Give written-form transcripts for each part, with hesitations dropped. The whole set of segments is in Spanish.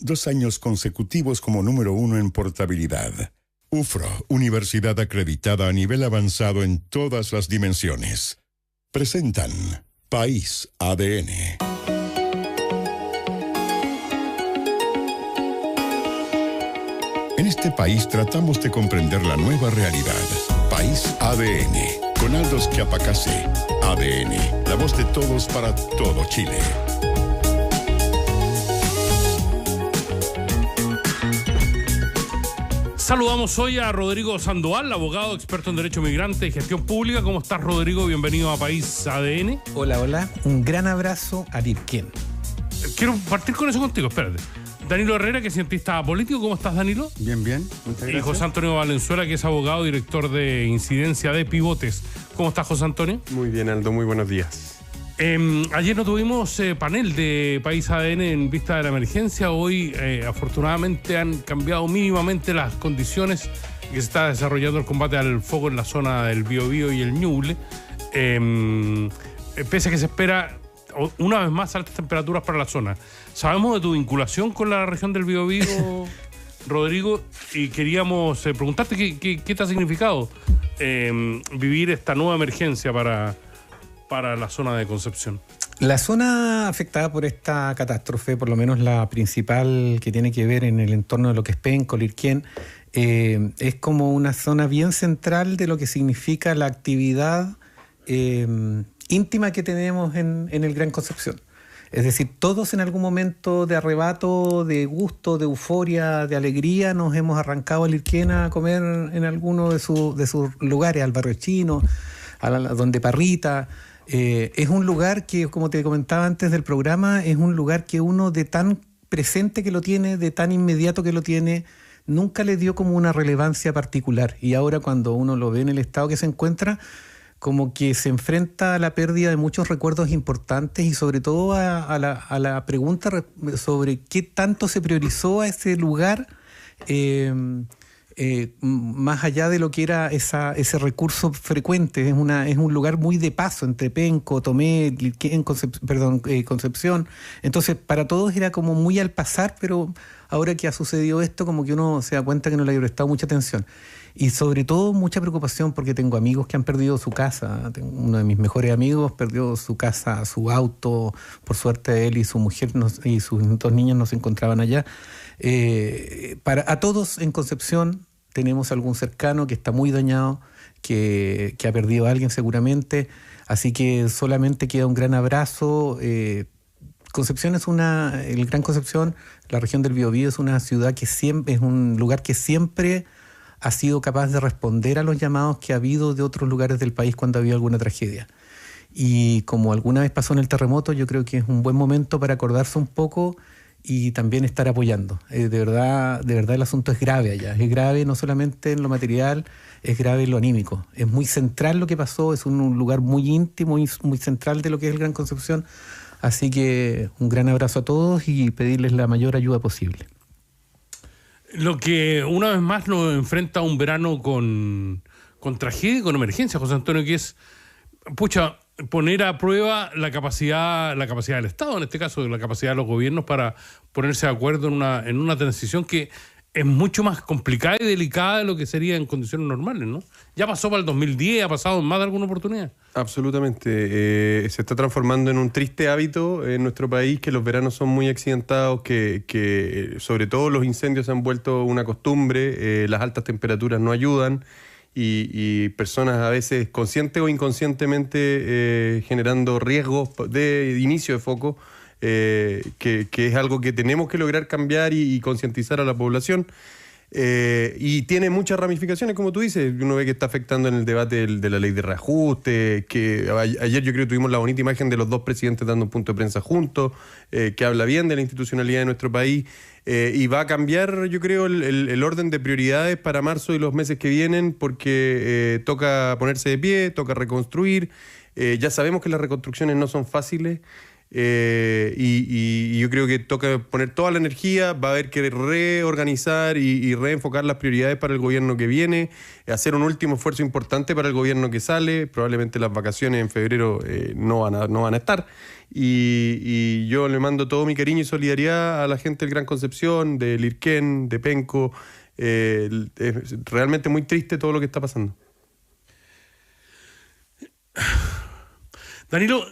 2 años consecutivos como número 1 en portabilidad. UFRO, universidad acreditada a nivel avanzado en todas las dimensiones. Presentan País ADN. En este país tratamos de comprender la nueva realidad. País ADN, con Aldo Schiapacase. ADN, la voz de todos para todo Chile. Saludamos hoy a Rodrigo Sandoval, abogado experto en Derecho Migrante y Gestión Pública. ¿Cómo estás, Rodrigo? Bienvenido a País ADN. Hola, hola. Un gran abrazo a Lirquén. Quiero partir con eso contigo, espérate. Danilo Herrera, que es cientista político. ¿Cómo estás, Danilo? Bien, muchas gracias. Y José Antonio Valenzuela, que es abogado, director de incidencia de Pivotes. ¿Cómo estás, José Antonio? Muy bien, Aldo, muy buenos días. Ayer no tuvimos panel de País ADN en vista de la emergencia. Hoy, afortunadamente, han cambiado mínimamente las condiciones que se está desarrollando el combate al fuego en la zona del Biobío y el Ñuble. Pese a que se espera, una vez más, altas temperaturas para la zona. Sabemos de tu vinculación con la región del Biobío, Rodrigo, y queríamos preguntarte qué te ha significado vivir esta nueva emergencia para la zona de Concepción. La zona afectada por esta catástrofe, por lo menos la principal que tiene que ver en el entorno de lo que es Penco, Lirquén, es como una zona bien central de lo que significa la actividad íntima que tenemos en el Gran Concepción. Es decir, todos en algún momento de arrebato, de gusto, de euforia, de alegría, nos hemos arrancado a Lirquén a comer en alguno de sus lugares, al Barrio Chino, donde Parrita. Es un lugar que, como te comentaba antes del programa, es un lugar que uno de tan presente que lo tiene, de tan inmediato que lo tiene, nunca le dio como una relevancia particular. Y ahora cuando uno lo ve en el estado que se encuentra, como que se enfrenta a la pérdida de muchos recuerdos importantes y sobre todo a la pregunta sobre qué tanto se priorizó a ese lugar, más allá de lo que era ese recurso frecuente. Es un lugar muy de paso entre Penco, Tomé, Concepción. Entonces para todos era como muy al pasar, pero ahora que ha sucedido esto, como que uno se da cuenta que no le ha prestado mucha atención. Y sobre todo mucha preocupación porque tengo amigos que han perdido su casa. Uno de mis mejores amigos perdió su casa, su auto. Por suerte él y su mujer y sus 2 niñas no se encontraban allá. A todos en Concepción tenemos algún cercano que está muy dañado, que ha perdido a alguien seguramente. Así que solamente queda un gran abrazo. Concepción el Gran Concepción, la región del Biobío, es una ciudad que siempre es un lugar que siempre ha sido capaz de responder a los llamados que ha habido de otros lugares del país cuando ha habido alguna tragedia. Y como alguna vez pasó en el terremoto, yo creo que es un buen momento para acordarse un poco y también estar apoyando. De verdad el asunto es grave allá. Es grave no solamente en lo material, es grave en lo anímico. Es muy central lo que pasó, es un lugar muy íntimo y muy central de lo que es el Gran Concepción. Así que un gran abrazo a todos y pedirles la mayor ayuda posible. Lo que una vez más nos enfrenta a un verano con tragedia y con emergencia, José Antonio, que es, poner a prueba la capacidad del Estado, en este caso, la capacidad de los gobiernos para ponerse de acuerdo en una transición que es mucho más complicada y delicada de lo que sería en condiciones normales, ¿no? Ya pasó para el 2010, ha pasado en más de alguna oportunidad. Absolutamente. Se está transformando en un triste hábito en nuestro país, que los veranos son muy accidentados, que sobre todo los incendios se han vuelto una costumbre, las altas temperaturas no ayudan y personas a veces consciente o inconscientemente generando riesgos de inicio de foco, que es algo que tenemos que lograr cambiar y concientizar a la población. Y tiene muchas ramificaciones, como tú dices. Uno ve que está afectando en el debate de la ley de reajuste, que ayer yo creo que tuvimos la bonita imagen de los 2 presidentes dando un punto de prensa juntos, que habla bien de la institucionalidad de nuestro país, y va a cambiar, yo creo, el orden de prioridades para marzo y los meses que vienen, porque toca ponerse de pie, toca reconstruir. Ya sabemos que las reconstrucciones no son fáciles. y yo creo que toca poner toda la energía, va a haber que reorganizar y reenfocar las prioridades para el gobierno que viene, hacer un último esfuerzo importante para el gobierno que sale. Probablemente las vacaciones en febrero no van a estar, y yo le mando todo mi cariño y solidaridad a la gente del Gran Concepción, del Irquén, de Penco. Es realmente muy triste todo lo que está pasando. Danilo,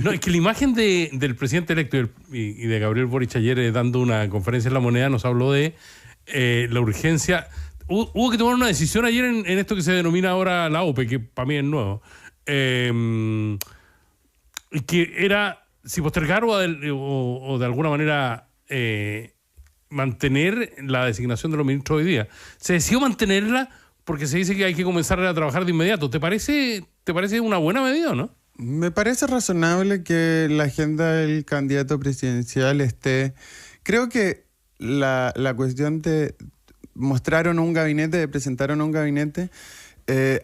no, es que la imagen del presidente electo y de Gabriel Boric ayer dando una conferencia en La Moneda nos habló de la urgencia. Hubo que tomar una decisión ayer en esto que se denomina ahora la OPE, que para mí es nuevo, que era si postergar o de alguna manera mantener la designación de los ministros hoy día. Se decidió mantenerla porque se dice que hay que comenzar a trabajar de inmediato. ¿Te parece una buena medida o no? Me parece razonable que la agenda del candidato presidencial esté... Creo que la cuestión de mostraron un gabinete, de presentaron un gabinete,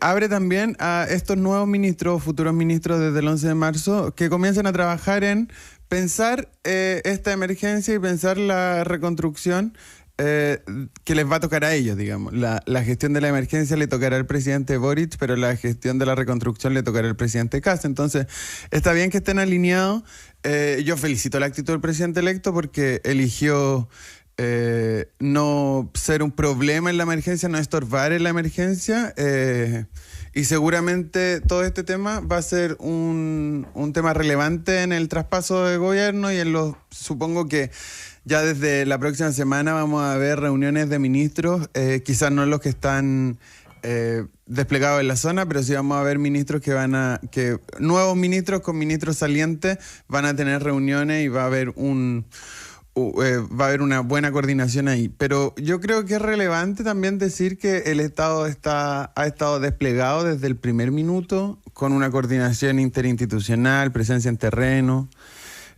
abre también a estos nuevos ministros, futuros ministros desde el 11 de marzo, que comiencen a trabajar en pensar esta emergencia y pensar la reconstrucción que les va a tocar a ellos, digamos. La gestión de la emergencia le tocará al presidente Boric, pero la gestión de la reconstrucción le tocará al presidente Kast. Entonces, está bien que estén alineados. Yo felicito la actitud del presidente electo porque eligió no ser un problema en la emergencia, no estorbar en la emergencia. Y seguramente todo este tema va a ser un tema relevante en el traspaso de gobierno y supongo que ya desde la próxima semana vamos a ver reuniones de ministros, quizás no los que están desplegados en la zona, pero sí vamos a ver ministros nuevos ministros con ministros salientes van a tener reuniones y va a haber una buena coordinación ahí. Pero yo creo que es relevante también decir que el Estado ha estado desplegado desde el primer minuto, con una coordinación interinstitucional, presencia en terreno,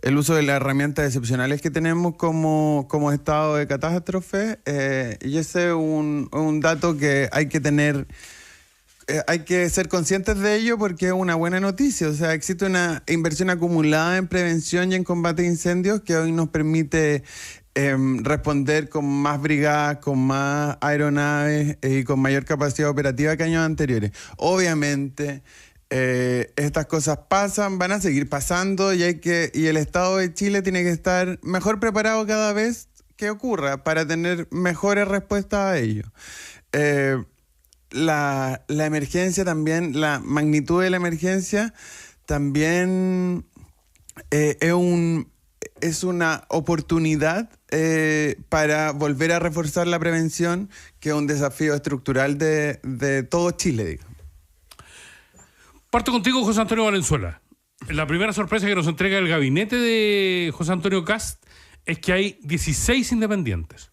el uso de las herramientas excepcionales que tenemos como estado de catástrofe, y ese es un dato que hay que tener, hay que ser conscientes de ello porque es una buena noticia. O sea, existe una inversión acumulada en prevención y en combate a incendios que hoy nos permite responder con más brigadas, con más aeronaves y con mayor capacidad operativa que años anteriores. Obviamente, estas cosas pasan, van a seguir pasando y el Estado de Chile tiene que estar mejor preparado cada vez que ocurra para tener mejores respuestas a ello. La emergencia también, la magnitud de la emergencia también es una oportunidad para volver a reforzar la prevención, que es un desafío estructural de todo Chile, digamos. Parto contigo, José Antonio Valenzuela. La primera sorpresa que nos entrega el gabinete de José Antonio Kast es que hay 16 independientes,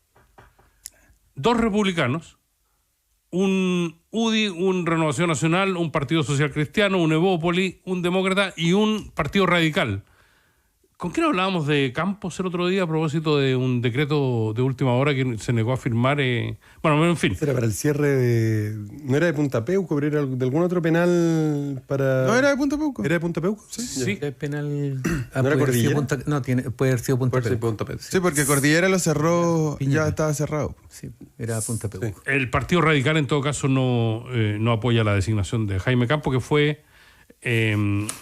2 republicanos, un UDI, un Renovación Nacional, un Partido Social Cristiano, un Evópoli, un Demócrata y un Partido Radical. ¿Con quién hablábamos de Campos el otro día a propósito de un decreto de última hora que se negó a firmar? Bueno, en fin. Era para el cierre no era de Punta Peuco, pero era de algún otro penal para... No, era de Punta Peuco. ¿Era de Punta Peuco? Sí. El penal... ¿No era Cordillera? Puede haber sido Punta Peuco. Sí, porque Cordillera lo cerró, Piñera. ya estaba cerrado. Sí, era Punta Peuco. Sí. El Partido Radical, en todo caso, no apoya la designación de Jaime Campos, que fue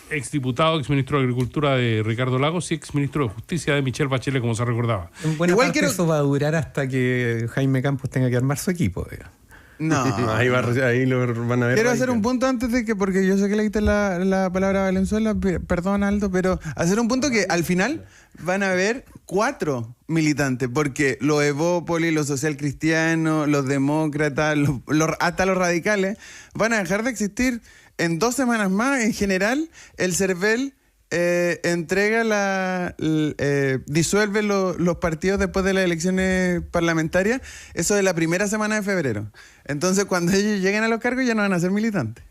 exdiputado, exministro de Agricultura de Ricardo Lagos y exministro de Justicia de Michelle Bachelet, como se recordaba. En buena parte eso va a durar hasta que Jaime Campos tenga que armar su equipo, digamos. No. Ahí lo van a ver. Quiero hacer un punto antes de que, porque yo sé que leíste la palabra Valenzuela, perdón Aldo, pero hacer un punto que al final van a haber 4 militantes, porque los Evópoli, los social cristianos, los demócratas, hasta los radicales, van a dejar de existir en 2 semanas más. En general, el CERVEL disuelve los partidos después de las elecciones parlamentarias, eso de la primera semana de febrero. Entonces, cuando ellos lleguen a los cargos, ya no van a ser militantes.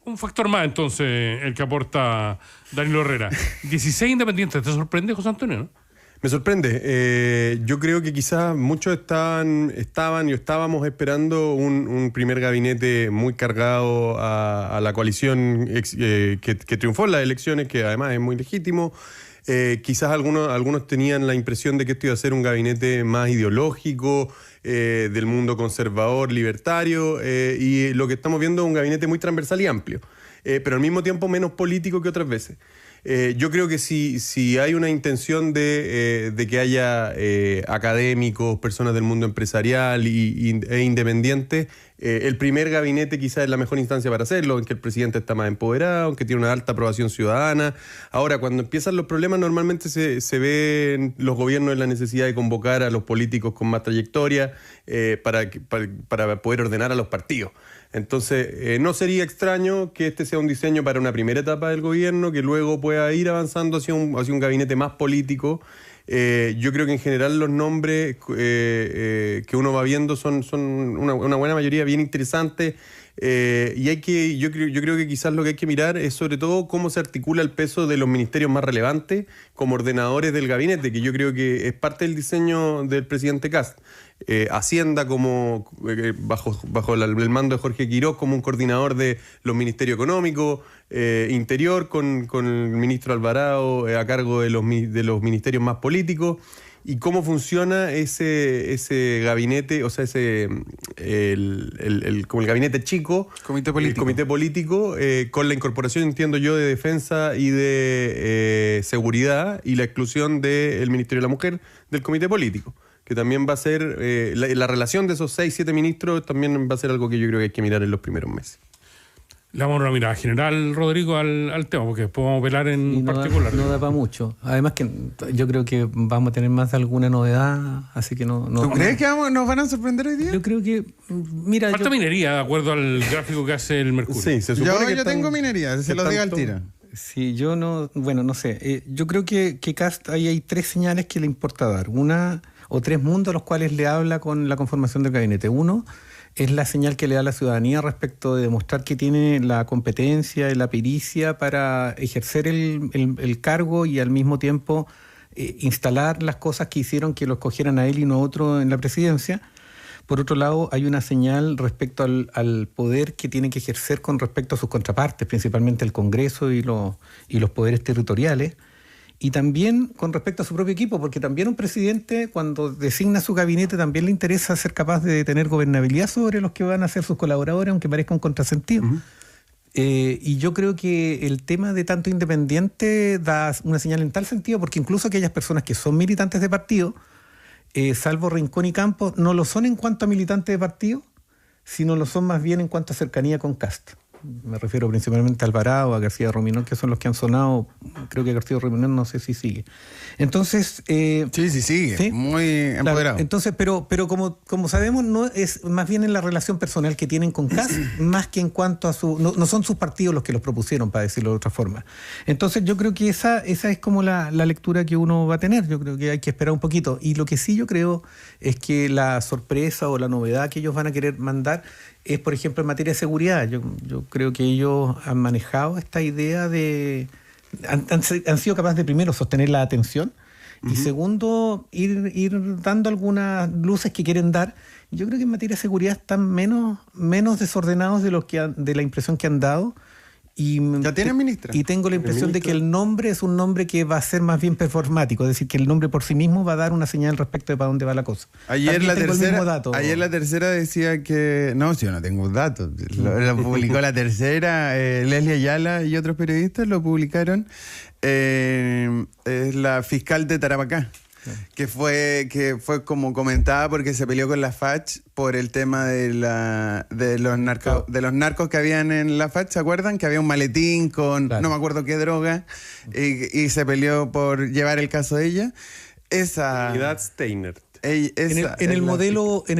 Un factor más, entonces, el que aporta Danilo Herrera. 16 independientes. ¿Te sorprende, José Antonio, no? Me sorprende. Yo creo que quizás muchos estaban y estábamos esperando un primer gabinete muy cargado a la coalición que triunfó en las elecciones, que además es muy legítimo. Quizás algunos tenían la impresión de que esto iba a ser un gabinete más ideológico, del mundo conservador, libertario, y lo que estamos viendo es un gabinete muy transversal y amplio, pero al mismo tiempo menos político que otras veces. Yo creo que si hay una intención de que haya académicos, personas del mundo empresarial e independientes, el primer gabinete quizás es la mejor instancia para hacerlo, en que el presidente está más empoderado, en que tiene una alta aprobación ciudadana. Ahora, cuando empiezan los problemas, normalmente se ven los gobiernos en la necesidad de convocar a los políticos con más trayectoria para poder ordenar a los partidos. Entonces, no sería extraño que este sea un diseño para una primera etapa del gobierno, que luego pueda ir avanzando hacia un gabinete más político. Yo creo que en general los nombres que uno va viendo son una buena mayoría bien interesantes. Y yo creo que quizás lo que hay que mirar es sobre todo cómo se articula el peso de los ministerios más relevantes como ordenadores del gabinete, que yo creo que es parte del diseño del presidente Kast. Hacienda como bajo el mando de Jorge Quiroz como un coordinador de los ministerios económicos, Interior con el ministro Alvarado a cargo de los ministerios más políticos. ¿Y cómo funciona ese gabinete, o sea, como el gabinete chico, Comité político. El comité político, con la incorporación, entiendo yo, de defensa y de seguridad y la exclusión del Ministerio de la Mujer del comité político? Que también va a ser, la relación de esos 6-7 ministros también va a ser algo que yo creo que hay que mirar en los primeros meses. Le damos una mirada general, Rodrigo, al tema, porque después vamos a velar en particular. No da para mucho. Además que yo creo que vamos a tener más de alguna novedad, así que no... ¿Tú crees que nos van a sorprender hoy día? Yo creo que... Mira, Falta minería, de acuerdo al gráfico que hace el Mercurio. Sí, se supone yo tengo minería, se lo digo al tiro. Sí, yo no... Bueno, no sé. Yo creo que Kast, ahí hay 3 señales que le importa dar. Una o 3 mundos a los cuales le habla con la conformación del gabinete. Uno es la señal que le da a la ciudadanía respecto de demostrar que tiene la competencia y la pericia para ejercer el cargo y al mismo tiempo instalar las cosas que hicieron que lo escogieran a él y no a otro en la presidencia. Por otro lado, hay una señal respecto al poder que tiene que ejercer con respecto a sus contrapartes, principalmente el Congreso y los poderes territoriales. Y también con respecto a su propio equipo, porque también un presidente, cuando designa su gabinete, también le interesa ser capaz de tener gobernabilidad sobre los que van a ser sus colaboradores, aunque parezca un contrasentido. Uh-huh. Y yo creo que el tema de tanto independiente da una señal en tal sentido, porque incluso aquellas personas que son militantes de partido, salvo Rincón y Campos, no lo son en cuanto a militantes de partido, sino lo son más bien en cuanto a cercanía con Kast. Me refiero principalmente a Alvarado, a García Ruminón, que son los que han sonado. Creo que García Ruminón no sé si sigue. Entonces... sí, sigue. ¿Sí? Muy empoderado. Claro. Entonces, pero como sabemos, no es más bien en la relación personal que tienen con Kast, más que en cuanto a su... No son sus partidos los que los propusieron, para decirlo de otra forma. Entonces, yo creo que esa es como la lectura que uno va a tener. Yo creo que hay que esperar un poquito. Y lo que sí yo creo es que la sorpresa o la novedad que ellos van a querer mandar es, por ejemplo, en materia de seguridad. Yo creo que ellos han manejado esta idea de... Han sido capaces de, primero, sostener la atención, y segundo, ir dando algunas luces que quieren dar. Yo creo que en materia de seguridad están menos desordenados de la impresión que han dado. Y ya tienen ministra. Y tengo la impresión de que el nombre es un nombre que va a ser más bien performático, es decir, que el nombre por sí mismo va a dar una señal respecto de para dónde va la cosa. Ayer la tercera decía que... No, si yo no tengo datos. Lo publicó la tercera, Leslie Ayala y otros periodistas lo publicaron. Es la fiscal de Tarapacá. Que fue como comentada porque se peleó con la FACH por el tema de los narcos que habían en la FACH. ¿Se acuerdan? Que había un maletín con no me acuerdo qué droga y se peleó por llevar el caso de ella. Unidad Steiner. En el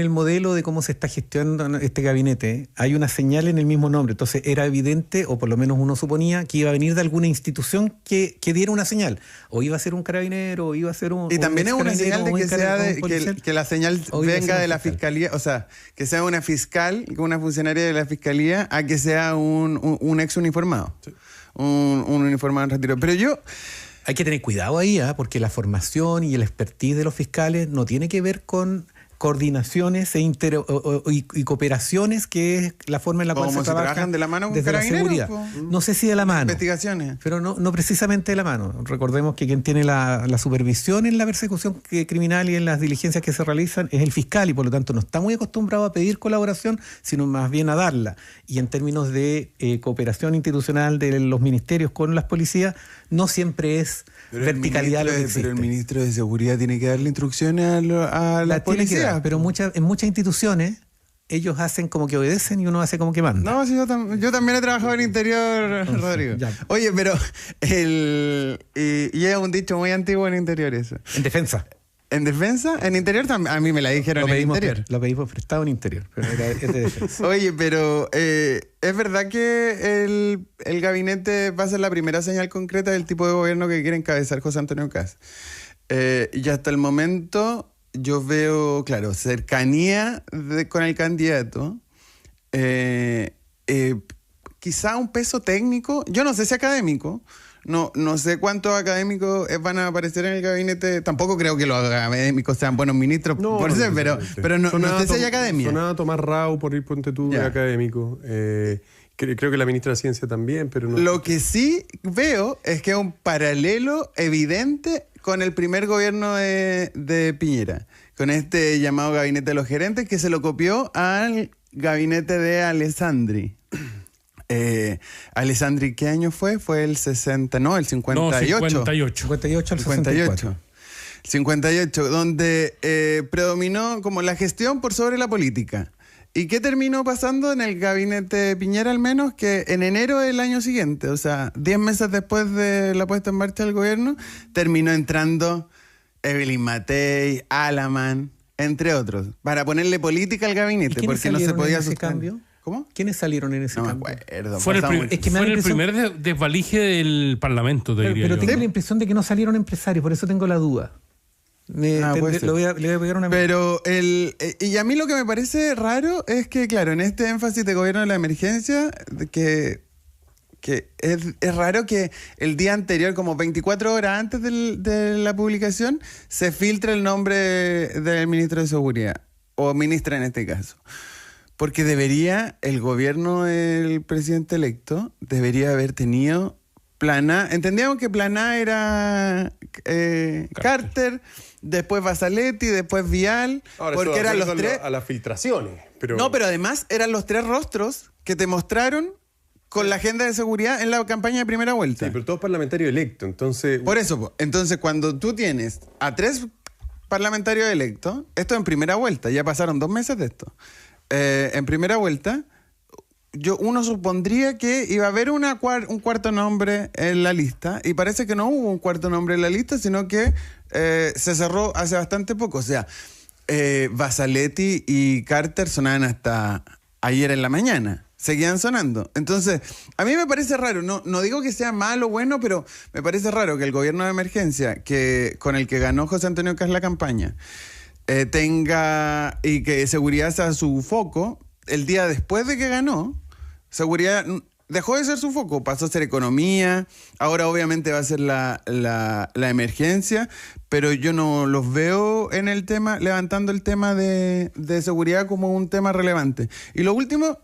modelo de cómo se está gestionando este gabinete hay una señal en el mismo nombre. Entonces era evidente, o por lo menos uno suponía, que iba a venir de alguna institución que diera una señal. O iba a ser un carabinero, o iba a ser un... Y también es una señal de que la señal venga de la fiscalía, o sea, que sea una fiscal, una funcionaria de la fiscalía, a que sea un ex uniformado. Sí. Un uniformado en retiro. Pero yo... Hay que tener cuidado ahí, porque la formación y el expertise de los fiscales no tiene que ver con coordinaciones y cooperaciones, que es la forma en la cual Como se si trabajan de la mano con desde la carabineros, seguridad. po. No sé si de la mano, Investigaciones. pero no precisamente de la mano. Recordemos que quien tiene la supervisión en la persecución criminal y en las diligencias que se realizan es el fiscal, y por lo tanto no está muy acostumbrado a pedir colaboración, sino más bien a darla. Y en términos de cooperación institucional de los ministerios con las policías, no siempre es verticalidad lo que existe. Pero el ministro de Seguridad tiene que darle instrucciones a la Tiene que policía. dar, pero en muchas instituciones ellos hacen como que obedecen y uno hace como que manda. No, sí, yo también he trabajado en interior, Rodrigo. ya. Oye, pero y es un dicho muy antiguo en interior eso. En defensa. ¿En defensa? En interior también. A mí me la dijeron en interior. Lo pedimos prestado en interior, pero es de defensa. Oye, pero ¿es verdad que el gabinete va a ser la primera señal concreta del tipo de gobierno que quiere encabezar José Antonio Kast? Y hasta el momento yo veo, claro, cercanía con el candidato, quizá un peso técnico, yo no sé si académico. No sé cuántos académicos van a aparecer en el gabinete. Tampoco creo que los académicos sean buenos ministros, pero no sé si hay academia. Sonaba Tomás Rau, por ir, ponte tú, de académico. Creo que la ministra de Ciencia también, pero no. Lo que sí veo es que es un paralelo evidente con el primer gobierno de Piñera, con este llamado gabinete de los gerentes, que se lo copió al gabinete de Alessandri. Alessandri, ¿qué año fue? Fue el 60, no, el 58. No, 58 al 64. 58, donde predominó como la gestión por sobre la política. ¿Y qué terminó pasando en el gabinete de Piñera, al menos? Que en enero del año siguiente, o sea, 10 meses después de la puesta en marcha del gobierno, terminó entrando Evelyn Matei, Alaman, entre otros, para ponerle política al gabinete, porque no se podía ese cambio. ¿Cómo? ¿Quiénes salieron en ese cambio? No me acuerdo. Fue el primer desvalije del Parlamento, te diría pero yo. tengo la impresión de que no salieron empresarios, por eso tengo la duda. Le voy a pegar una... Pero y a mí lo que me parece raro es que, claro, en este énfasis de gobierno de la emergencia, que es raro que el día anterior, como 24 horas antes de la publicación, se filtre el nombre del ministro de Seguridad, o ministra en este caso. Porque el gobierno del presidente electo debería haber tenido plan A. Entendíamos que plan A era Carter, después Basaletti, después Vial, Ahora, porque eran los tres... a las filtraciones. No, pero además eran los tres rostros que te mostraron con la agenda de seguridad en la campaña de primera vuelta. Sí, pero todos parlamentarios electos, entonces... Por eso, entonces cuando tú tienes a tres parlamentarios electos, esto en primera vuelta, ya pasaron 2 meses de esto, en primera vuelta, uno supondría que iba a haber un cuarto nombre en la lista, y parece que no hubo un cuarto nombre en la lista, sino que se cerró hace bastante poco. O sea, Basaletti y Carter sonaban hasta ayer en la mañana. Seguían sonando. Entonces, a mí me parece raro, no digo que sea malo o bueno, pero me parece raro que el gobierno de emergencia, con el que ganó José Antonio Kast la campaña, tenga, y que seguridad sea su foco, el día después de que ganó, seguridad dejó de ser su foco, pasó a ser economía, ahora obviamente va a ser la emergencia, pero yo no los veo en el tema, levantando el tema de seguridad como un tema relevante. Y lo último,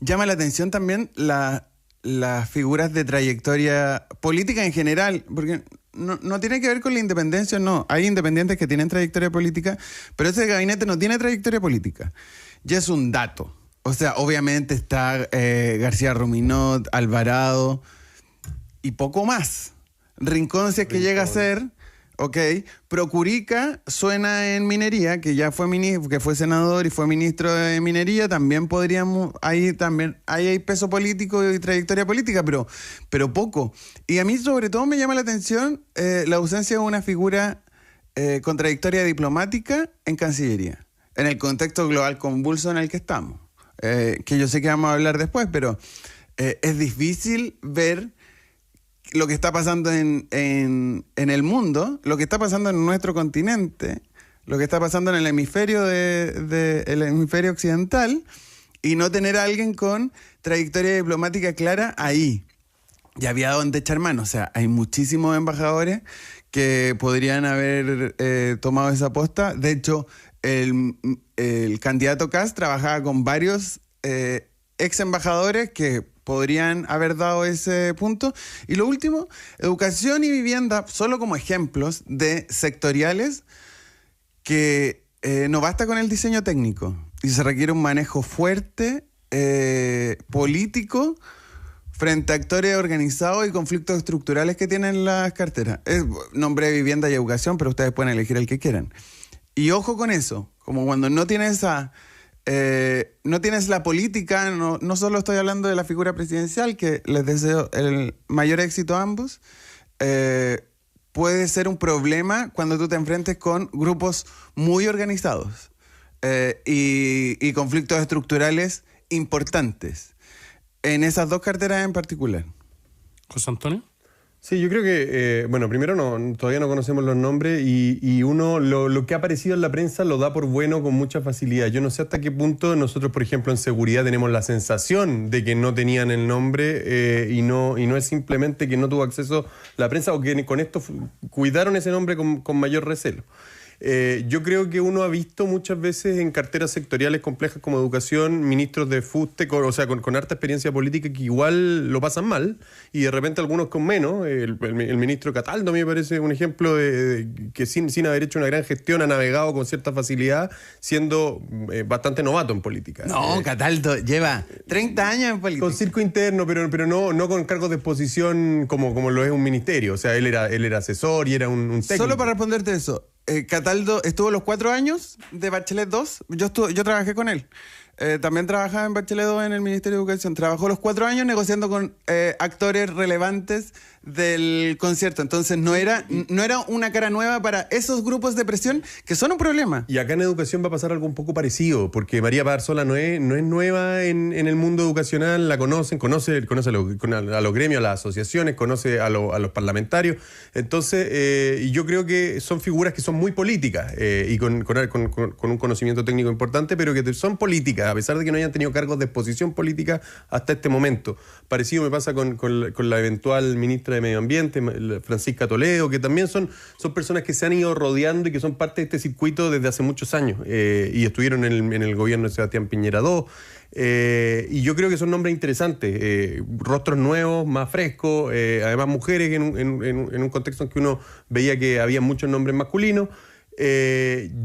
llama la atención también las figuras de trayectoria política en general, porque no tiene que ver con la independencia, no. Hay independientes que tienen trayectoria política, pero ese gabinete no tiene trayectoria política. Ya es un dato. O sea, obviamente está García Ruminot, Alvarado y poco más. Rincón, si es que llega a ser, ok. Procurica suena en minería, que ya fue ministro, que fue senador y fue ministro de minería. También podríamos, ahí hay peso político y trayectoria política, pero poco. Y a mí sobre todo me llama la atención la ausencia de una figura con trayectoria diplomática en Cancillería, en el contexto global convulso en el que estamos. Que yo sé que vamos a hablar después, pero es difícil ver lo que está pasando en el mundo, lo que está pasando en nuestro continente, lo que está pasando en el hemisferio el hemisferio occidental, y no tener a alguien con trayectoria diplomática clara ahí. y había donde echar mano. O sea, hay muchísimos embajadores que podrían haber tomado esa posta. De hecho, el candidato Kast trabajaba con varios ex embajadores que podrían haber dado ese punto. Y lo último, educación y vivienda, solo como ejemplos de sectoriales que no basta con el diseño técnico y se requiere un manejo fuerte, político, frente a actores organizados y conflictos estructurales que tienen las carteras. Nombre de vivienda y educación, pero ustedes pueden elegir el que quieran. Y ojo con eso, como cuando no tienes no tienes la política, no solo estoy hablando de la figura presidencial, que les deseo el mayor éxito a ambos, puede ser un problema cuando tú te enfrentes con grupos muy organizados y conflictos estructurales importantes en esas dos carteras en particular. José Antonio. Sí, yo creo que, bueno, primero todavía no conocemos los nombres y uno lo que ha aparecido en la prensa lo da por bueno con mucha facilidad. Yo no sé hasta qué punto nosotros, por ejemplo, en seguridad tenemos la sensación de que no tenían el nombre y no es simplemente que no tuvo acceso la prensa o que con esto cuidaron ese nombre con mayor recelo. Yo creo que uno ha visto muchas veces en carteras sectoriales complejas como educación, ministros de fuste, o sea, con harta experiencia política que igual lo pasan mal y de repente algunos con menos. El ministro Cataldo me parece un ejemplo de que sin haber hecho una gran gestión ha navegado con cierta facilidad siendo bastante novato en política. No, Cataldo lleva 30 años en política. Con circo interno, pero no con cargos de exposición como lo es un ministerio. O sea, él era asesor y era un técnico. Solo para responderte eso. Cataldo estuvo los 4 años de Bachelet 2. Yo trabajé con él. También trabajaba en Bachelet 2 en el Ministerio de Educación. Trabajó los 4 años negociando con actores relevantes del concierto. Entonces no era una cara nueva para esos grupos de presión que son un problema. Y acá en educación va a pasar algo un poco parecido, porque María Pazarsola no es nueva en el mundo educacional, la conoce a los gremios, a las asociaciones, conoce a los parlamentarios. Entonces, y yo creo que son figuras que son muy políticas y con un conocimiento técnico importante, pero que son políticas, a pesar de que no hayan tenido cargos de exposición política hasta este momento. Parecido me pasa con la eventual ministra de Medio Ambiente, Francisca Toledo, que también son personas que se han ido rodeando y que son parte de este circuito desde hace muchos años y estuvieron en el gobierno de Sebastián Piñera II. Y yo creo que son nombres interesantes, rostros nuevos, más frescos, además mujeres en un contexto en que uno veía que había muchos nombres masculinos.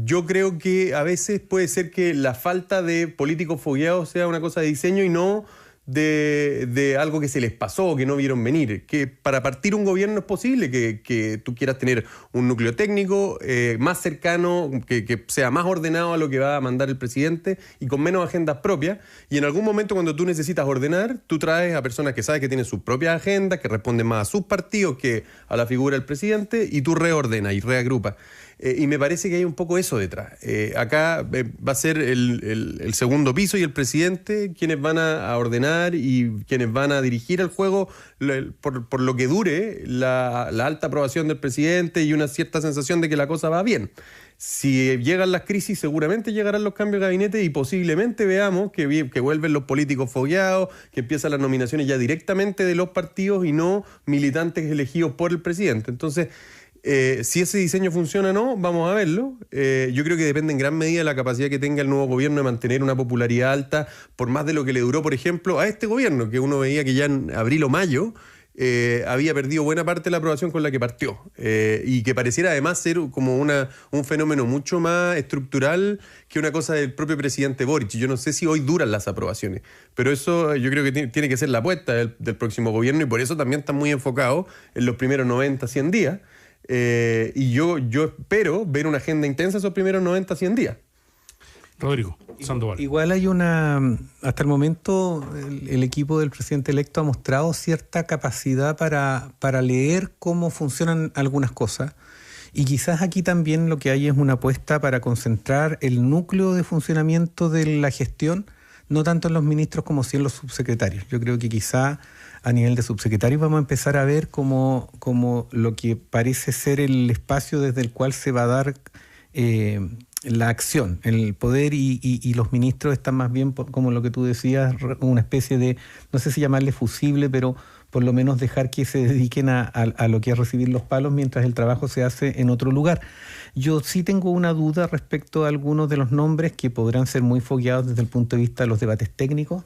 Yo creo que a veces puede ser que la falta de políticos fogueados sea una cosa de diseño y no de algo que se les pasó, que no vieron venir. Que para partir un gobierno es posible que tú quieras tener un núcleo técnico más cercano, que sea más ordenado a lo que va a mandar el presidente y con menos agendas propias. Y en algún momento cuando tú necesitas ordenar, tú traes a personas que sabes que tienen sus propias agendas, que responden más a sus partidos que a la figura del presidente, y tú reordenas y reagrupas. Y me parece que hay un poco eso detrás. Acá va a ser el segundo piso y el presidente quienes van a ordenar y quienes van a dirigir el juego por lo que dure la alta aprobación del presidente y una cierta sensación de que la cosa va bien. Si llegan las crisis, seguramente llegarán los cambios de gabinete y posiblemente veamos que vuelven los políticos fogueados, que empiezan las nominaciones ya directamente de los partidos y no militantes elegidos por el presidente. Entonces, si ese diseño funciona o no, vamos a verlo. Yo creo que depende en gran medida de la capacidad que tenga el nuevo gobierno de mantener una popularidad alta por más de lo que le duró, por ejemplo, a este gobierno, que uno veía que ya en abril o mayo había perdido buena parte de la aprobación con la que partió y que pareciera además ser como un fenómeno mucho más estructural que una cosa del propio presidente Boric. Yo no sé si hoy duran las aprobaciones, pero eso yo creo que tiene que ser la apuesta del próximo gobierno y por eso también están muy enfocados en los primeros 90, 100 días. Y yo espero ver una agenda intensa esos primeros 90, 100 días. Rodrigo Sandoval. Igual hay hasta el momento el equipo del presidente electo ha mostrado cierta capacidad para leer cómo funcionan algunas cosas y quizás aquí también lo que hay es una apuesta para concentrar el núcleo de funcionamiento de la gestión, no tanto en los ministros como sí en los subsecretarios. Yo creo que quizá a nivel de subsecretarios vamos a empezar a ver como lo que parece ser el espacio desde el cual se va a dar la acción, el poder y los ministros están más bien, como lo que tú decías, una especie de, no sé si llamarle fusible, pero por lo menos dejar que se dediquen a lo que es recibir los palos mientras el trabajo se hace en otro lugar. Yo sí tengo una duda respecto a algunos de los nombres que podrán ser muy fogueados desde el punto de vista de los debates técnicos,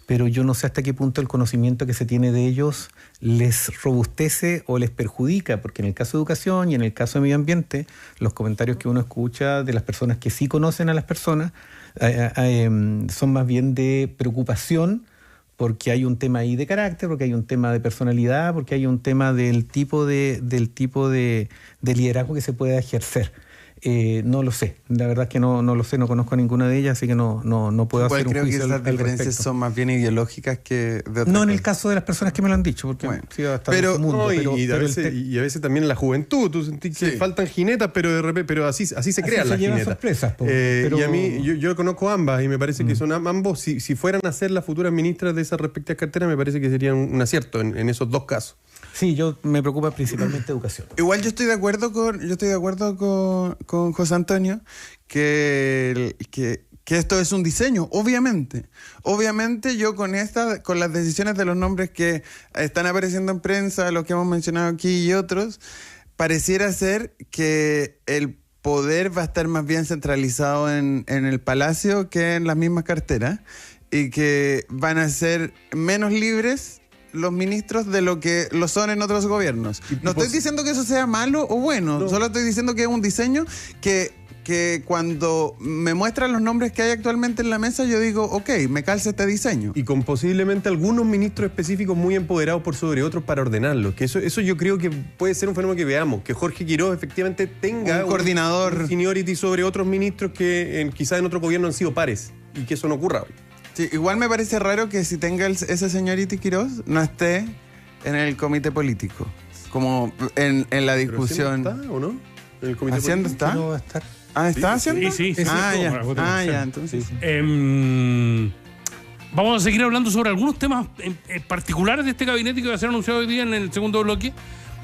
pero yo no sé hasta qué punto el conocimiento que se tiene de ellos les robustece o les perjudica, porque en el caso de educación y en el caso de medio ambiente, los comentarios que uno escucha de las personas que sí conocen a las personas son más bien de preocupación, porque hay un tema ahí de carácter, porque hay un tema de personalidad, porque hay un tema del tipo de liderazgo que se pueda ejercer. No lo sé, la verdad es que no lo sé, no conozco a ninguna de ellas, así que no puedo hacer un juicio. Creo que esas al diferencias respecto. son más bien ideológicas que de otra No en el cosa. caso de las personas que me lo han dicho, porque Bueno, sí, hasta pero- en su mundo, No, y a el veces también en la juventud, tú sentís que Sí. faltan jinetas, pero de repente, pero así se crean se las llevan jinetas. sorpresas, pero- Y a mí, yo conozco ambas y me parece que son ambos, si fueran a ser las futuras ministras de esas respectivas carteras, me parece que sería un acierto en esos dos casos. Sí, me preocupa principalmente educación. Igual yo estoy de acuerdo con José Antonio que esto es un diseño, obviamente. Obviamente yo con las decisiones de los nombres que están apareciendo en prensa, los que hemos mencionado aquí y otros, pareciera ser que el poder va a estar más bien centralizado en el Palacio que en las mismas carteras y que van a ser menos libres los ministros de lo que lo son en otros gobiernos. No estoy diciendo que eso sea malo o bueno, No. solo estoy diciendo que es un diseño que cuando me muestran los nombres que hay actualmente en la mesa, yo digo, ok, me calza este diseño. Y con posiblemente algunos ministros específicos muy empoderados por sobre otros para ordenarlos. Que eso yo creo que puede ser un fenómeno que veamos, que Jorge Quiroz efectivamente tenga Un coordinador. un seniority sobre otros ministros que quizás en otro gobierno han sido pares y que eso no ocurra hoy. Sí, igual me parece raro que si tenga ese señorita Quiroz no esté en el comité político, como en la ¿Pero discusión. haciendo está o no? ¿En el comité ¿Haciendo político? está? No va a estar. Ah, ¿está haciendo? sí, Ah, sí, ya. como la Ah, votación. ya, entonces. Vamos a seguir hablando sobre algunos temas en particulares de este gabinete que va a ser anunciado hoy día en el segundo bloque.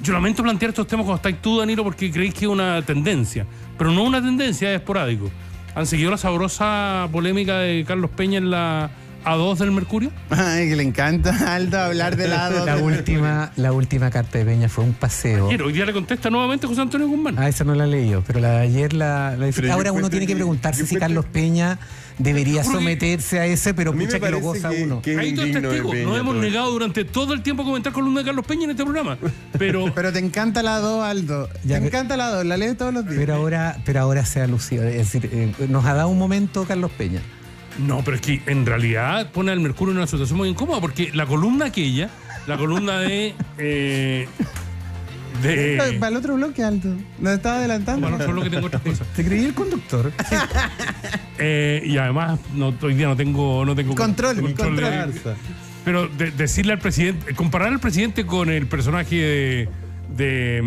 Yo lamento plantear estos temas como estáis tú, Danilo, porque creéis que es una tendencia, pero no una tendencia, es esporádico. ¿Han seguido la sabrosa polémica de Carlos Peña en la A2 del Mercurio? Ay, que le encanta a Aldo hablar de lado. La última carta de Peña fue un paseo. Ayer, hoy día le contesta nuevamente José Antonio Guzmán. Ah, esa no la he leído, pero la de ayer la Pero yo ahora uno encuentro tiene que que- preguntarse yo si encuentro- Carlos Peña debería Porque- someterse a ese, pero A mí pucha me que lo parece goza uno. que es Ahí todo es indigno de testigo. Peña Nos hemos todo negado durante todo el tiempo a comentar columna de Carlos Peña en este programa. Pero Pero te encanta la 2, Aldo. Ya, Te encanta la 2, la lees todos los días. Pero ahora se ha lucido. Es decir, nos ha dado un momento Carlos Peña. no, pero es que en realidad pone al Mercurio en una situación muy incómoda porque la columna aquella, la columna Para el otro bloque, Aldo. Nos estaba adelantando. Bueno, solo que tengo otras cosas. ¿Te creí el conductor? Y además hoy día no tengo Control. de- pero decirle al presidente, comparar al presidente con el personaje desde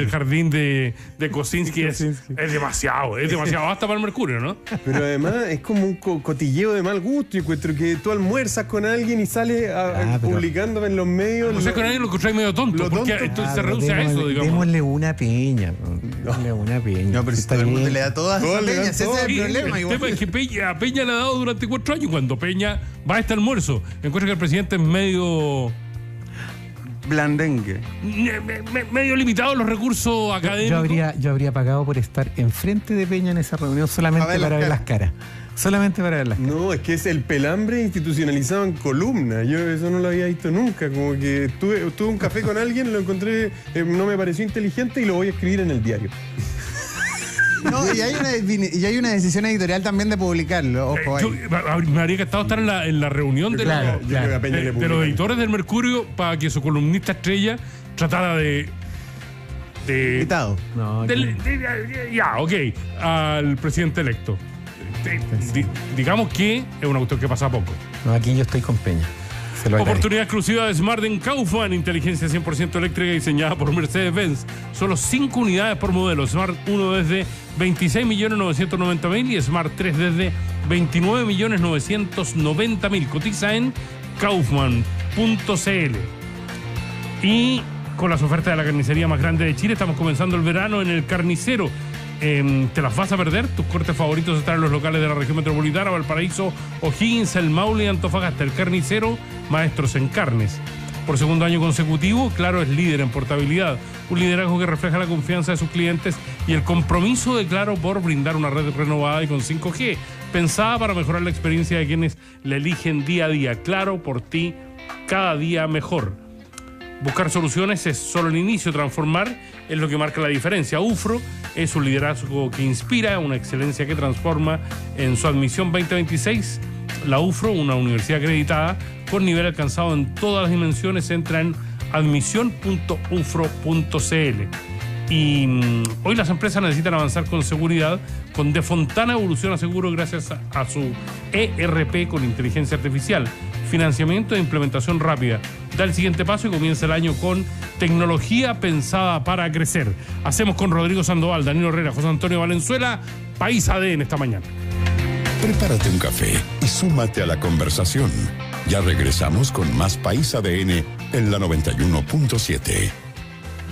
el jardín de Kosinski es demasiado, hasta para el Mercurio, ¿no? Pero además es como un cotilleo de mal gusto. Yo encuentro que tú almuerzas con alguien y sales pero- publicándome en los medios. O sea, con alguien lo encontráis medio tonto, Lo porque tonto. entonces se reduce a eso, digamos. Démosle una peña. Démosle una peña. No, pero si Está todo el mundo bien. le da todas Todos esas le dan peñas, ese todo. es el Sí, problema. el igual. tema es que a Peña le ha dado durante 4 años. Cuando Peña va a este almuerzo, encuentra que el presidente es medio Blandengue. medio limitado en los recursos académicos. Yo habría pagado por estar enfrente de Peña en esa reunión solamente A ver las para ver caras. las caras. Solamente para ver las caras. No, es que es el pelambre institucionalizado en columna. Yo eso no lo había visto nunca. Como que tuve un café con alguien, lo encontré, no me pareció inteligente y lo voy a escribir en el diario. No, y hay una decisión editorial también de publicarlo. Ojo ahí. Me habría encantado estar en la reunión de, Claro, los, claro. Yo creo que a Peña le de los publican. editores del Mercurio para que su columnista estrella tratara de Invitado. No, ya, ok, al presidente electo. Digamos que es una cuestión que pasa poco. no, aquí yo estoy con Peña. Se lo agradezco. Oportunidad exclusiva de Smart en Kaufman, inteligencia 100% eléctrica diseñada por Mercedes-Benz. Solo 5 unidades por modelo. Smart 1 desde 26.990.000 y Smart 3 desde 29.990.000. Cotiza en kaufman.cl. Y con las ofertas de la carnicería más grande de Chile, estamos comenzando el verano en el Carnicero. ¿Te las vas a perder? Tus cortes favoritos están en los locales de la región metropolitana, Valparaíso, O'Higgins, El Maule y Antofagasta. El Carnicero, maestros en carnes. Por segundo año consecutivo, Claro es líder en portabilidad. Un liderazgo que refleja la confianza de sus clientes y el compromiso de Claro por brindar una red renovada y con 5G, pensada para mejorar la experiencia de quienes la eligen día a día. Claro, por ti, cada día mejor. Buscar soluciones es solo el inicio, transformar es lo que marca la diferencia. UFRO es un liderazgo que inspira, una excelencia que transforma. En su admisión 2026, la UFRO, una universidad acreditada con nivel alcanzado en todas las dimensiones, entra en admisión.ufro.cl. Y hoy las empresas necesitan avanzar con seguridad. Con De Fontana evoluciona seguro gracias a su ERP con inteligencia artificial, financiamiento e implementación rápida. Da el siguiente paso y comienza el año con tecnología pensada para crecer. Hacemos con Rodrigo Sandoval, Danilo Herrera, José Antonio Valenzuela, País ADN esta mañana. Prepárate un café y súmate a la conversación. Ya regresamos con más País ADN en la 91.7.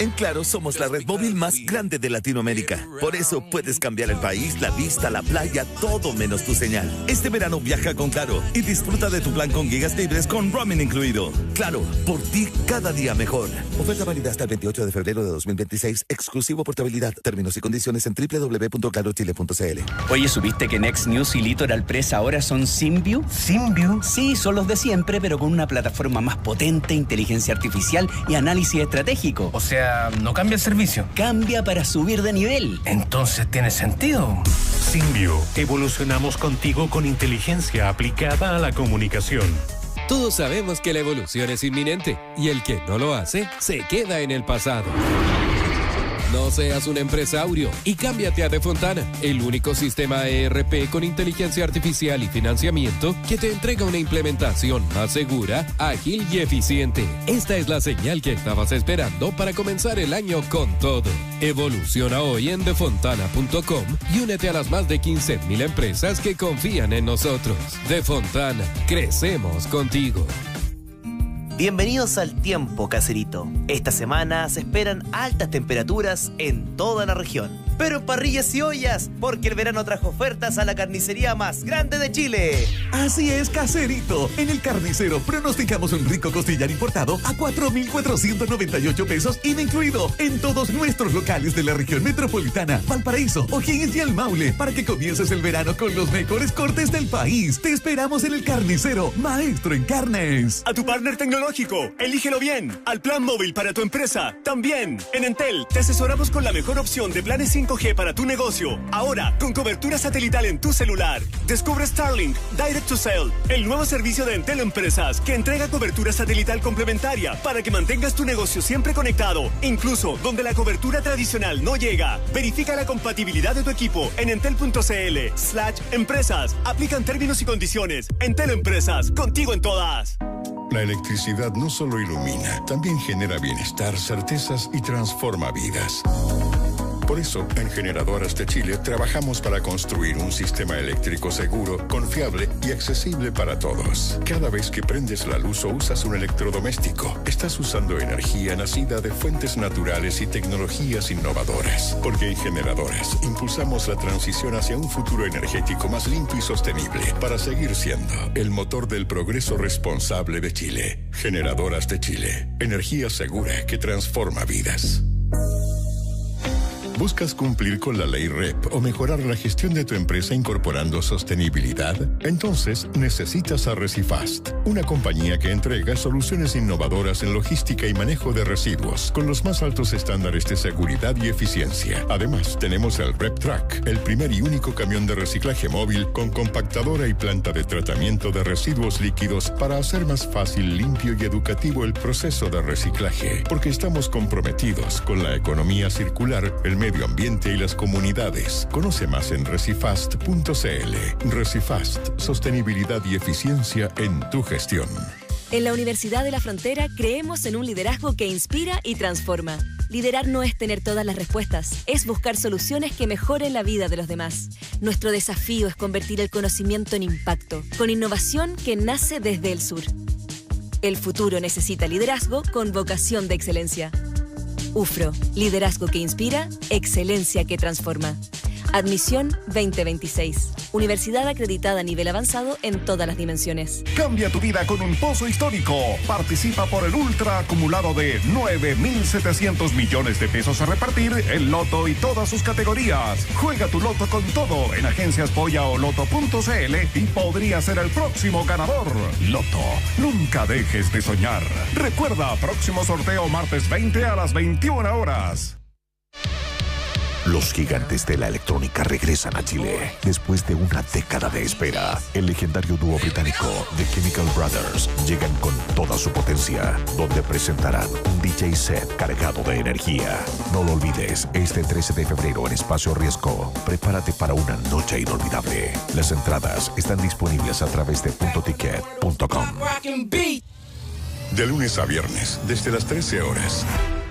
En Claro somos la red móvil más grande de Latinoamérica. Por eso puedes cambiar el país, la vista, la playa, todo menos tu señal. Este verano viaja con Claro y disfruta de tu plan con gigas libres con roaming incluido. Claro, por ti cada día mejor. Oferta válida hasta el 28 de febrero de 2026. Exclusivo portabilidad. Términos y condiciones en www.clarochile.cl. Oye, ¿supiste que Next News y Litoral Press ahora son SimView? ¿SimView? Sí, son los de siempre, pero con una plataforma más potente, inteligencia artificial y análisis estratégico. O sea, no cambia el servicio. Cambia para subir de nivel. Entonces tiene sentido. SimView. Evolucionamos contigo con inteligencia aplicada a la comunicación. Todos sabemos que la evolución es inminente y el que no lo hace se queda en el pasado. No seas un empresario y cámbiate a De Fontana, el único sistema ERP con inteligencia artificial y financiamiento que te entrega una implementación más segura, ágil y eficiente. Esta es la señal que estabas esperando para comenzar el año con todo. Evoluciona hoy en defontana.com y únete a las más de 15,000 empresas que confían en nosotros. De Fontana, crecemos contigo. Bienvenidos al tiempo, caserito. Esta semana se esperan altas temperaturas en toda la región. Pero en parrillas y ollas, porque el verano trajo ofertas a la carnicería más grande de Chile. Así es, caserito. En el Carnicero pronosticamos un rico costillar importado a 4,498 pesos, IVA incluido, en todos nuestros locales de la región metropolitana, Valparaíso, O'Higgins y El Maule, para que comiences el verano con los mejores cortes del país. Te esperamos en el Carnicero, maestro en carnes. A tu partner tecnológico, elígelo bien. Al plan móvil para tu empresa, también. En Entel, te asesoramos con la mejor opción de planes 5G para tu negocio. Ahora, con cobertura satelital en tu celular. Descubre Starlink Direct to Cell, el nuevo servicio de Entel Empresas que entrega cobertura satelital complementaria para que mantengas tu negocio siempre conectado, incluso donde la cobertura tradicional no llega. Verifica la compatibilidad de tu equipo en entel.cl/empresas. Aplican términos y condiciones. Entel Empresas, contigo en todas. La electricidad no solo ilumina, también genera bienestar, certezas y transforma vidas. Por eso, en Generadoras de Chile trabajamos para construir un sistema eléctrico seguro, confiable y accesible para todos. Cada vez que prendes la luz o usas un electrodoméstico, estás usando energía nacida de fuentes naturales y tecnologías innovadoras. Porque en Generadoras impulsamos la transición hacia un futuro energético más limpio y sostenible para seguir siendo el motor del progreso responsable de Chile. Generadoras de Chile. Energía segura que transforma vidas. ¿Buscas cumplir con la ley REP o mejorar la gestión de tu empresa incorporando sostenibilidad? Entonces necesitas a Recifast, una compañía que entrega soluciones innovadoras en logística y manejo de residuos con los más altos estándares de seguridad y eficiencia. Además, tenemos el REP Track, el primer y único camión de reciclaje móvil con compactadora y planta de tratamiento de residuos líquidos para hacer más fácil, limpio y educativo el proceso de reciclaje. Porque estamos comprometidos con la economía circular, el medio ambiente y las comunidades. Conoce más en recifast.cl. Recifast, sostenibilidad y eficiencia en tu gestión. En la Universidad de la Frontera creemos en un liderazgo que inspira y transforma. Liderar no es tener todas las respuestas, es buscar soluciones que mejoren la vida de los demás. Nuestro desafío es convertir el conocimiento en impacto, con innovación que nace desde el sur. El futuro necesita liderazgo con vocación de excelencia. UFRO, liderazgo que inspira, excelencia que transforma. Admisión 2026. Universidad acreditada a nivel avanzado en todas las dimensiones. Cambia tu vida con un pozo histórico. Participa por el ultra acumulado de 9.700 millones de pesos a repartir en Loto y todas sus categorías. Juega tu Loto con todo en Agencias Polla o Loto.cl y podría ser el próximo ganador. Loto, nunca dejes de soñar. Recuerda, próximo sorteo martes 20 a las 21 horas. Los gigantes de la electrónica regresan a Chile después de una década de espera. El legendario dúo británico The Chemical Brothers llegan con toda su potencia, donde presentarán un DJ set cargado de energía. No lo olvides, este 13 de febrero en Espacio Riesgo. Prepárate para una noche inolvidable. Las entradas están disponibles a través de puntoticket.com. De lunes a viernes, desde las 13 horas.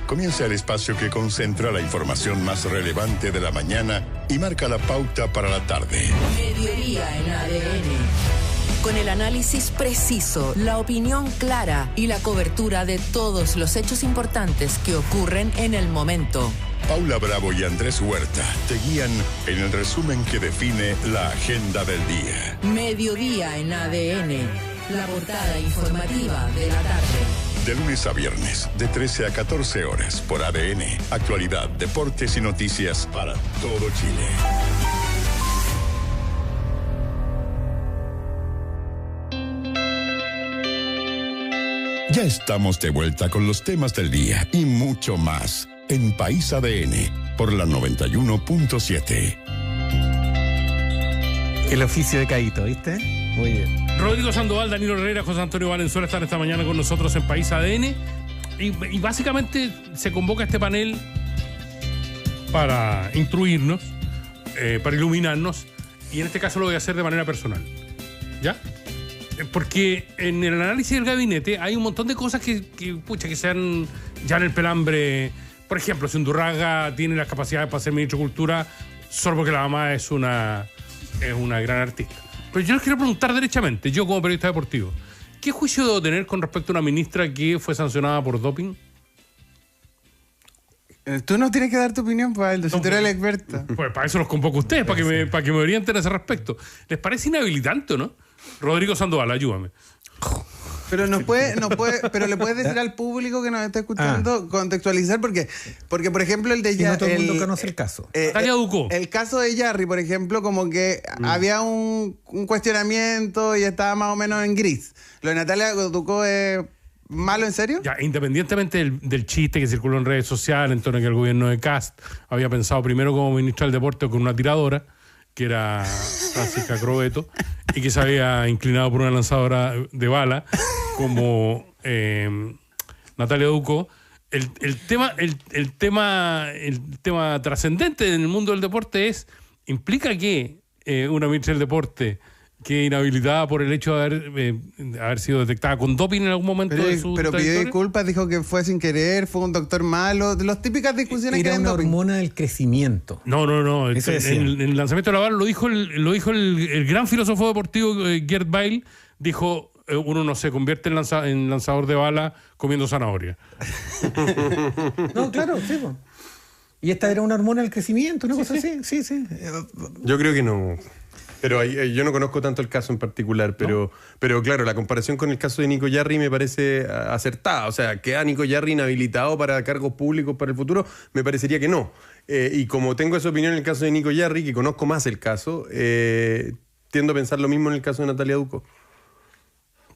Comienza el espacio que concentra la información más relevante de la mañana y marca la pauta para la tarde. Mediodía en ADN. Con el análisis preciso, la opinión clara y la cobertura de todos los hechos importantes que ocurren en el momento. Paula Bravo y Andrés Huerta te guían en el resumen que define la agenda del día. Mediodía en ADN. La portada informativa de la tarde. De lunes a viernes, de 13 a 14 horas, por ADN. Actualidad, deportes y noticias para todo Chile. Ya estamos de vuelta con los temas del día y mucho más en País ADN por la 91.7. El oficio de Caíto, ¿viste? Muy bien. Rodrigo Sandoval, Danilo Herrera, José Antonio Valenzuela están esta mañana con nosotros en País ADN y básicamente se convoca este panel para instruirnos, para iluminarnos, y en este caso lo voy a hacer de manera personal, ¿ya? Porque en el análisis del gabinete hay un montón de cosas que sean ya en el pelambre. Por ejemplo, si Undurraga tiene las capacidades para ser ministro de Cultura solo porque la mamá es una gran artista. Pero yo les quiero preguntar derechamente, yo como periodista deportivo, ¿qué juicio debo tener con respecto a una ministra que fue sancionada por doping? Tú no tienes que dar tu opinión, Pablo, si tú eres el experto. Pues para eso los convoco a ustedes, para que me orienten a ese respecto. ¿Les parece inhabilitante o no? Rodrigo Sandoval, ayúdame. Pero pero le puedes decir al público que nos está escuchando, contextualizar, porque por ejemplo el de Yarri. No todo el mundo conoce el caso. El caso de Yarri, por ejemplo, como que había un cuestionamiento y estaba más o menos en gris. Lo de Natalia Ducó es malo, ¿en serio? Ya, independientemente del chiste que circuló en redes sociales en torno a que el gobierno de Kast había pensado primero como ministro del deporte con una tiradora, que era Francisca Crobeto, y que se había inclinado por una lanzadora de bala como Natalia Ducó. El tema trascendente en el mundo del deporte implica que una ministra del deporte quede inhabilitada por el hecho de haber sido detectada con doping en algún momento de su Pero pidió disculpas, dijo que fue sin querer, fue un doctor malo, de las típicas discusiones que hay en una doping. hormona del crecimiento. No. En el lanzamiento de la bala lo dijo el gran filósofo deportivo Gerd Weil. Dijo, uno no se convierte en lanzador de bala comiendo zanahoria. No, claro, sí. Y esta era una hormona del crecimiento, una cosa así. Sí. Yo creo que no. Pero yo no conozco tanto el caso en particular, pero claro, la comparación con el caso de Nico Yarri me parece acertada. O sea, ¿queda Nico Yarri inhabilitado para cargos públicos para el futuro? Me parecería que no. Y como tengo esa opinión en el caso de Nico Yarri, que conozco más el caso, tiendo a pensar lo mismo en el caso de Natalia Ducó.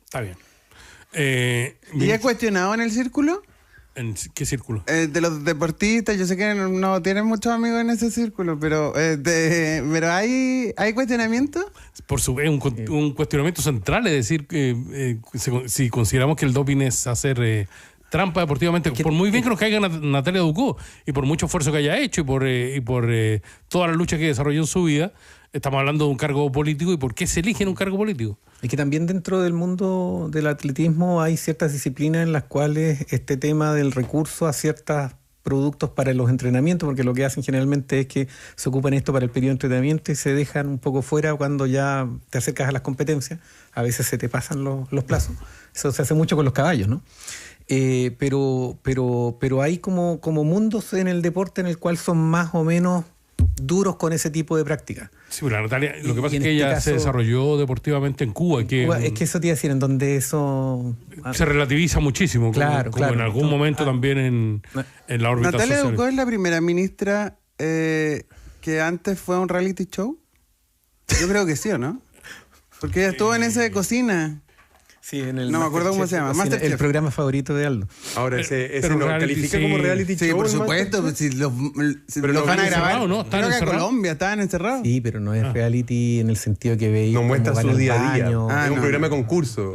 Está bien. ¿Y es cuestionado en el círculo? ¿En qué círculo? De los deportistas. Yo sé que no tienen muchos amigos en ese círculo, pero ¿hay cuestionamiento? Es un cuestionamiento central, es decir, si consideramos que el doping es hacer trampa deportivamente, por muy bien que nos caiga Natalia Ducó y por mucho esfuerzo que haya hecho y por toda la lucha que desarrolló en su vida, estamos hablando de un cargo político. ¿Y por qué se elige en un cargo político? Es que también dentro del mundo del atletismo hay ciertas disciplinas en las cuales este tema del recurso a ciertos productos para los entrenamientos, porque lo que hacen generalmente es que se ocupan esto para el periodo de entrenamiento y se dejan un poco fuera cuando ya te acercas a las competencias. A veces se te pasan los plazos. Eso se hace mucho con los caballos, ¿no? Pero hay como mundos en el deporte en el cual son más o menos duros con ese tipo de prácticas. Sí, pero Natalia, lo que pasa es que en ella este se desarrolló deportivamente en Cuba. es que eso te iba a decir, en donde eso se relativiza muchísimo. Claro, como en algún momento también en la órbita Natalia social. Ducó es la primera ministra que antes fue a un reality show. Yo creo que sí, ¿o no? Porque ella estuvo en ese de cocina. Sí, en el no me acuerdo cómo se llama. Masterchef. El programa favorito de Aldo. Ahora, ese no califica como reality show. Sí, por supuesto. Pues, si los van a grabar. ¿No? Creo que en Colombia estaban encerrados. Sí, pero no es reality en el sentido que veis. No muestra su día a día. Es un programa de concurso.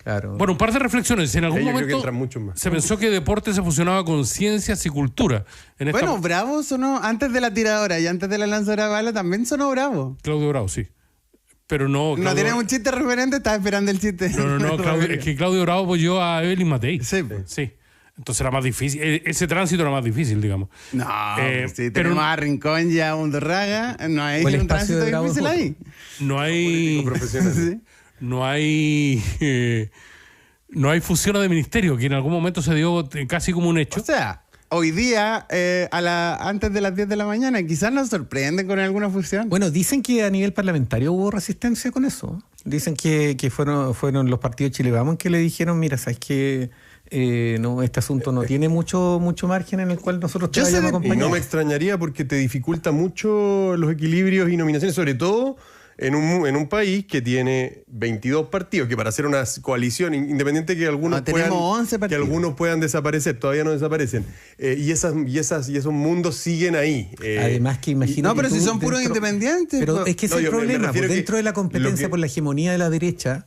Claro. Bueno, un par de reflexiones. En algún Yo creo que momento entran muchos más. se pensó que deporte se fusionaba con ciencias y cultura. Bueno, Bravo sonó antes de la tiradora y antes de la lanzadora de bala también sonó Bravo. Claudio Bravo, sí. Pero no. No tiene un chiste referente, estaba esperando el chiste. No, Claudio, es que Claudio Bravo apoyó a Evelyn Matei. Sí. Entonces era más difícil. Ese tránsito era más difícil, digamos. No, si tenemos a Rincón y a Undurraga, no hay un tránsito difícil ahí. No hay. ¿Sí? No hay fusión de ministerio, que en algún momento se dio casi como un hecho. O sea, hoy día, antes de las 10 de la mañana, quizás nos sorprenden con alguna fusión. Bueno, dicen que a nivel parlamentario hubo resistencia con eso. Dicen que fueron los partidos Chile Vamos que le dijeron, mira, sabes que no, este asunto no tiene mucho margen en el cual nosotros te vayamos a acompañar. Y no me extrañaría porque te dificulta mucho los equilibrios y nominaciones, sobre todo en un país que tiene 22 partidos, que para hacer una coalición, independiente que algunos puedan desaparecer, todavía no desaparecen, y esos mundos siguen ahí. Además que imagino. No, pero si son puros independientes. Pero es que ese es el problema. Dentro de la competencia por la hegemonía de la derecha,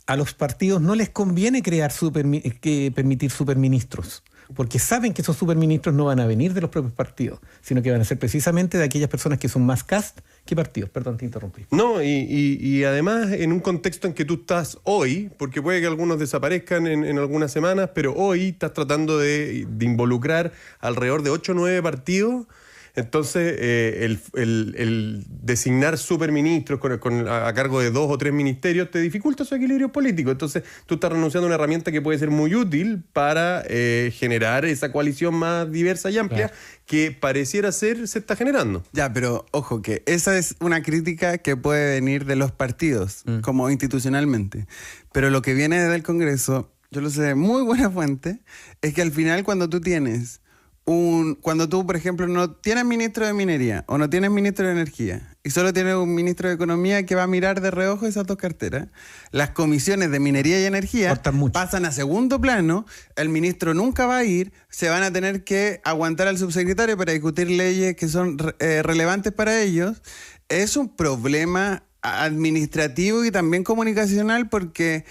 a los partidos no les conviene permitir superministros. Porque saben que esos superministros no van a venir de los propios partidos, sino que van a ser precisamente de aquellas personas que son más cast que partidos. Perdón, te interrumpí. No, y además en un contexto en que tú estás hoy, porque puede que algunos desaparezcan en algunas semanas, pero hoy estás tratando de involucrar alrededor de 8 o 9 partidos. Entonces, el designar superministros a cargo de 2 o 3 ministerios te dificulta su equilibrio político. Entonces, tú estás renunciando a una herramienta que puede ser muy útil para generar esa coalición más diversa y amplia que pareciera se está generando. Ya, pero ojo, que esa es una crítica que puede venir de los partidos, como institucionalmente. Pero lo que viene del Congreso, yo lo sé de muy buena fuente, es que al final cuando tú tienes cuando tú, por ejemplo, no tienes ministro de minería o no tienes ministro de energía y solo tienes un ministro de economía que va a mirar de reojo esas dos carteras, las comisiones de minería y energía pasan a segundo plano, el ministro nunca va a ir, se van a tener que aguantar al subsecretario para discutir leyes que son relevantes para ellos. Es un problema administrativo y también comunicacional porque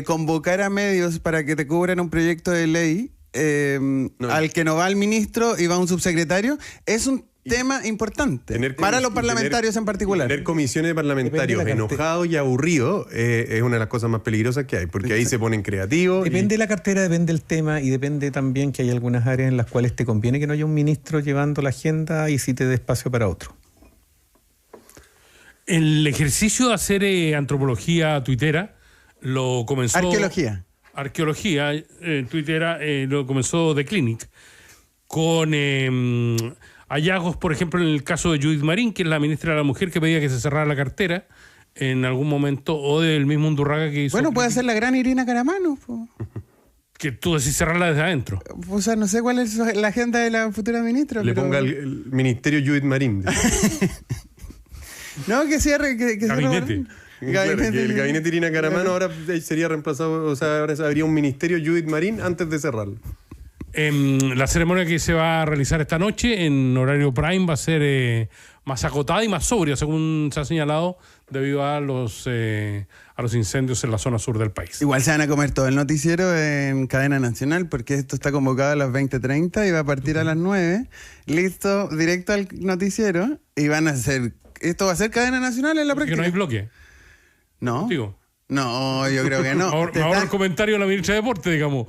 convocar a medios para que te cubran un proyecto de ley al que no va el ministro y va un subsecretario es un tema importante para los parlamentarios en particular. Tener comisiones de parlamentarios enojados y aburridos es una de las cosas más peligrosas que hay, porque ahí se ponen creativos. Depende de la cartera, depende del tema y depende también que hay algunas áreas en las cuales te conviene que no haya un ministro llevando la agenda y sí te dé espacio para otro. El ejercicio de hacer antropología tuitera lo comenzó... Arqueología tuitera lo comenzó The Clinic con hallazgos, por ejemplo, en el caso de Judith Marín, que es la ministra de la Mujer que pedía que se cerrara la cartera en algún momento, o del mismo Undurraga que hizo... Bueno, puede ser la gran Irina Caramano. Que tú decís cerrarla desde adentro. O sea, no sé cuál es la agenda de la futura ministra. Le ponga el ministerio Judith Marín. No, que cierre... Que Gabinete. El gabinete Irina Caramano ahora sería reemplazado, o sea, ahora habría un ministerio Judith Marín antes de cerrarlo. La ceremonia que se va a realizar esta noche en horario prime va a ser más acotada y más sobria, según se ha señalado, debido a los incendios en la zona sur del país. Igual se van a comer todo el noticiero en cadena nacional, porque esto está convocado a las 20:30 y va a partir a las 9. Listo, directo al noticiero, y van a hacer... Esto va a ser cadena nacional en la práctica. Que no hay bloque. ¿No? Contigo. No, yo creo que no. Ahora el comentario de la ministra de Deporte, digamos.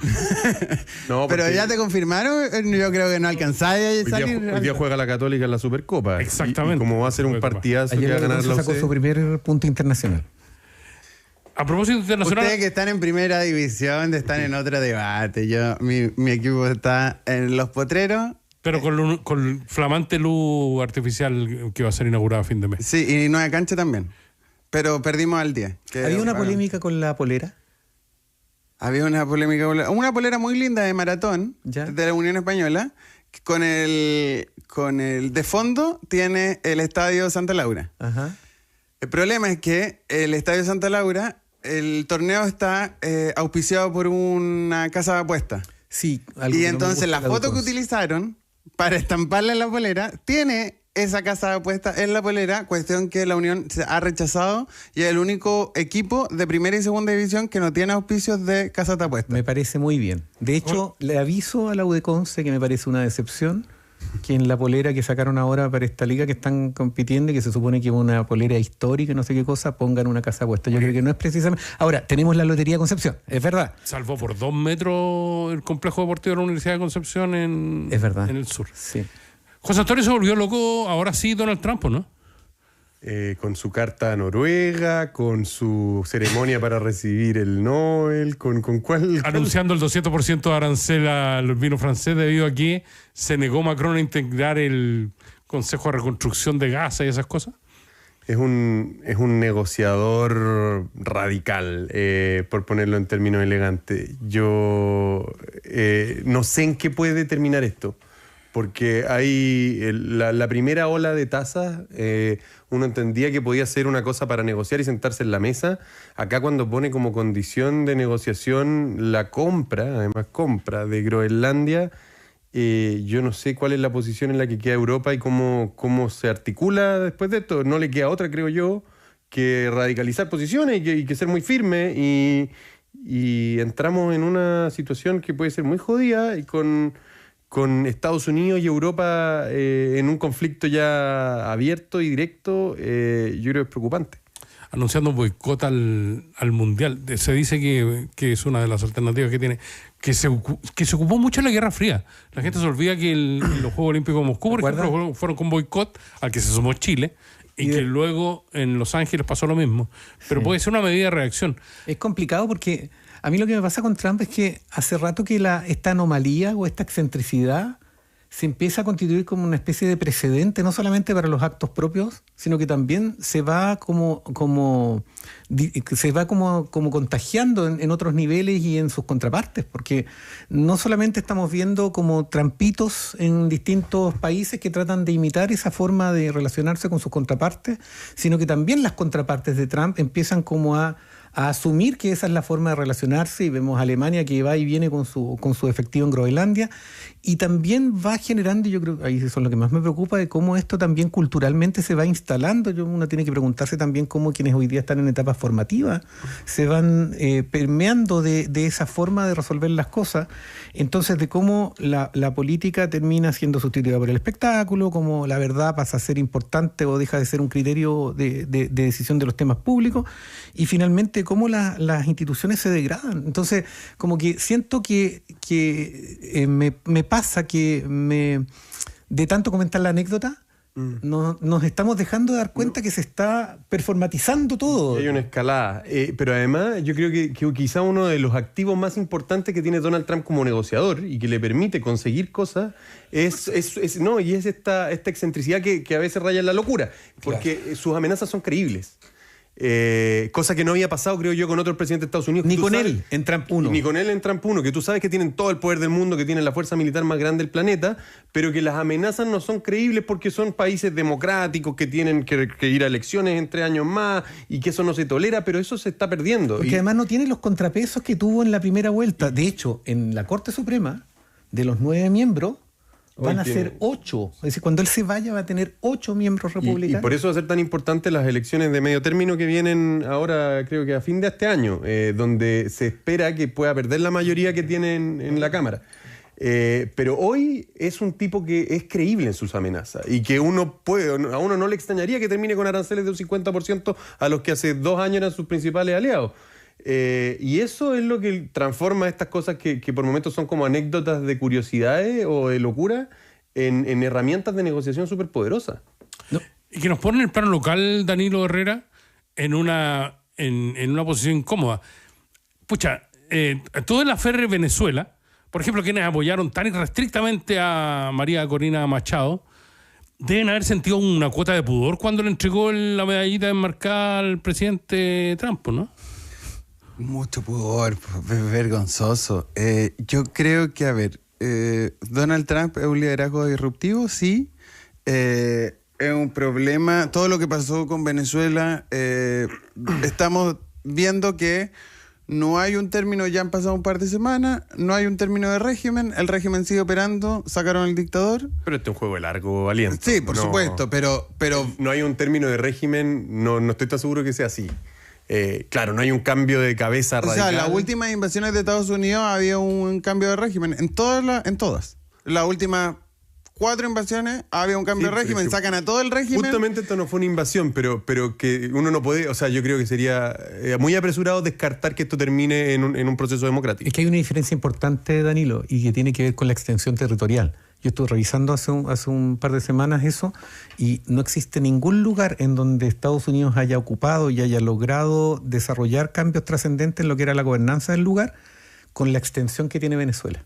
No, pero ya te confirmaron, yo creo que no alcanzáis a salir. Hoy día juega la Católica en la Supercopa. Exactamente. Y como va a ser un partidazo ayer que va a ganar la sacó su primer punto internacional. A propósito internacional... Ustedes que están en primera división, están en otro debate. Mi equipo está en Los Potreros. Pero con flamante luz artificial que va a ser inaugurada a fin de mes. Sí, y Nueva Cancha también. Pero perdimos al 10. ¿Había una polémica con la polera? Había una polémica con una polera muy linda de maratón de la Unión Española. Con el de fondo tiene el Estadio Santa Laura. Ajá. El problema es que el Estadio Santa Laura, el torneo está auspiciado por una casa de apuestas. Sí. Y entonces la foto que utilizaron para estamparla en la polera tiene esa casa de apuestas en la polera, cuestión que la Unión se ha rechazado y es el único equipo de primera y segunda división que no tiene auspicios de casas de apuestas. Me parece muy bien. De hecho, le aviso a la UDECONCE que me parece una decepción que en la polera que sacaron ahora para esta liga que están compitiendo y que se supone que es una polera histórica y no sé qué cosa, pongan una casa de apuestas. Yo creo que no es precisamente... Ahora, tenemos la Lotería Concepción, es verdad. Salvó por 2 metros el complejo deportivo de la Universidad de Concepción en el sur. Sí. José Antonio se volvió loco, ahora sí, Donald Trump, ¿no? Con su carta a Noruega, con su ceremonia para recibir el Nobel, ¿con cuál? Anunciando el 200% de arancel al vino francés debido a que se negó Macron a integrar el Consejo de Reconstrucción de Gaza y esas cosas. Es un negociador radical, por ponerlo en términos elegantes. Yo no sé en qué puede terminar esto. Porque hay la primera ola de tasas, uno entendía que podía ser una cosa para negociar y sentarse en la mesa. Acá cuando pone como condición de negociación la compra de Groenlandia, yo no sé cuál es la posición en la que queda Europa y cómo se articula después de esto. No le queda otra, creo yo, que radicalizar posiciones y que ser muy firme. Y entramos en una situación que puede ser muy jodida y con Estados Unidos y Europa en un conflicto ya abierto y directo, yo creo que es preocupante. Anunciando un boicot al Mundial. Se dice que es una de las alternativas que tiene, que se ocupó mucho en la Guerra Fría. La gente se olvida que los Juegos Olímpicos de Moscú, por ejemplo, fueron con boicot, al que se sumó Chile, y que luego en Los Ángeles pasó lo mismo. Pero puede ser una medida de reacción. Es complicado porque... A mí lo que me pasa con Trump es que hace rato que esta anomalía o esta excentricidad se empieza a constituir como una especie de precedente, no solamente para los actos propios, sino que también se va como contagiando en otros niveles y en sus contrapartes, porque no solamente estamos viendo como trampitos en distintos países que tratan de imitar esa forma de relacionarse con sus contrapartes, sino que también las contrapartes de Trump empiezan como a asumir que esa es la forma de relacionarse, y vemos a Alemania que va y viene con su efectivo en Groenlandia, y también va generando, yo creo, ahí eso es lo que más me preocupa, de cómo esto también culturalmente se va instalando. Uno tiene que preguntarse también cómo quienes hoy día están en etapas formativas se van permeando de esa forma de resolver las cosas. Entonces, de cómo la política termina siendo sustituida por el espectáculo, cómo la verdad pasa a ser importante o deja de ser un criterio de decisión de los temas públicos, y finalmente cómo las instituciones se degradan. Entonces, como que siento que me pasa que de tanto comentar la anécdota, nos estamos dejando de dar cuenta que se está performatizando todo. Hay una escalada. Pero además, yo creo que quizá uno de los activos más importantes que tiene Donald Trump como negociador y que le permite conseguir cosas es esta excentricidad que a veces raya en la locura. Porque sus amenazas son creíbles. Cosa que no había pasado, creo yo, con otros presidentes de Estados Unidos. Ni con él en Trump 1. Ni con él en Trump 1, que tú sabes que tienen todo el poder del mundo, que tienen la fuerza militar más grande del planeta, pero que las amenazas no son creíbles porque son países democráticos que tienen que ir a elecciones en 3 años más y que eso no se tolera, pero eso se está perdiendo. Porque además no tiene los contrapesos que tuvo en la primera vuelta. De hecho, en la Corte Suprema, de los 9 miembros, van a ser 8. Es decir, cuando él se vaya va a tener 8 miembros republicanos. Y por eso va a ser tan importante las elecciones de medio término que vienen ahora, creo que a fin de este año, donde se espera que pueda perder la mayoría que tiene en la Cámara. Pero hoy es un tipo que es creíble en sus amenazas y que a uno no le extrañaría que termine con aranceles de un 50% a los que hace 2 años eran sus principales aliados. Y eso es lo que transforma estas cosas que por momentos son como anécdotas de curiosidades o de locura en herramientas de negociación súper poderosas. Y que nos pone en el plano local, Danilo Herrera, en una en una posición incómoda. Pucha, todo el aferre Venezuela, por ejemplo, quienes apoyaron tan irrestrictamente a María Corina Machado, deben haber sentido una cuota de pudor cuando le entregó la medallita enmarcada al presidente Trump, ¿no? Mucho pudor, vergonzoso. Yo creo que, a ver, Donald Trump es un liderazgo disruptivo, sí. Es un problema. Todo lo que pasó con Venezuela, estamos viendo que no hay un término, ya han pasado un par de semanas, no hay un término de régimen, el régimen sigue operando, sacaron al dictador. Pero este es un juego de largo aliento. Sí, por supuesto, pero... No hay un término de régimen, no estoy tan seguro que sea así. Claro, no hay un cambio de cabeza radical. O sea, las últimas invasiones de Estados Unidos había un cambio de régimen, en todas. Las últimas 4 invasiones había un cambio de régimen, sacan a todo el régimen. Justamente esto no fue una invasión, pero que uno no puede, o sea, yo creo que sería muy apresurado descartar que esto termine en un proceso democrático. Es que hay una diferencia importante, Danilo, y que tiene que ver con la extensión territorial. Yo estuve revisando hace un par de semanas eso, y no existe ningún lugar en donde Estados Unidos haya ocupado y haya logrado desarrollar cambios trascendentes en lo que era la gobernanza del lugar con la extensión que tiene Venezuela.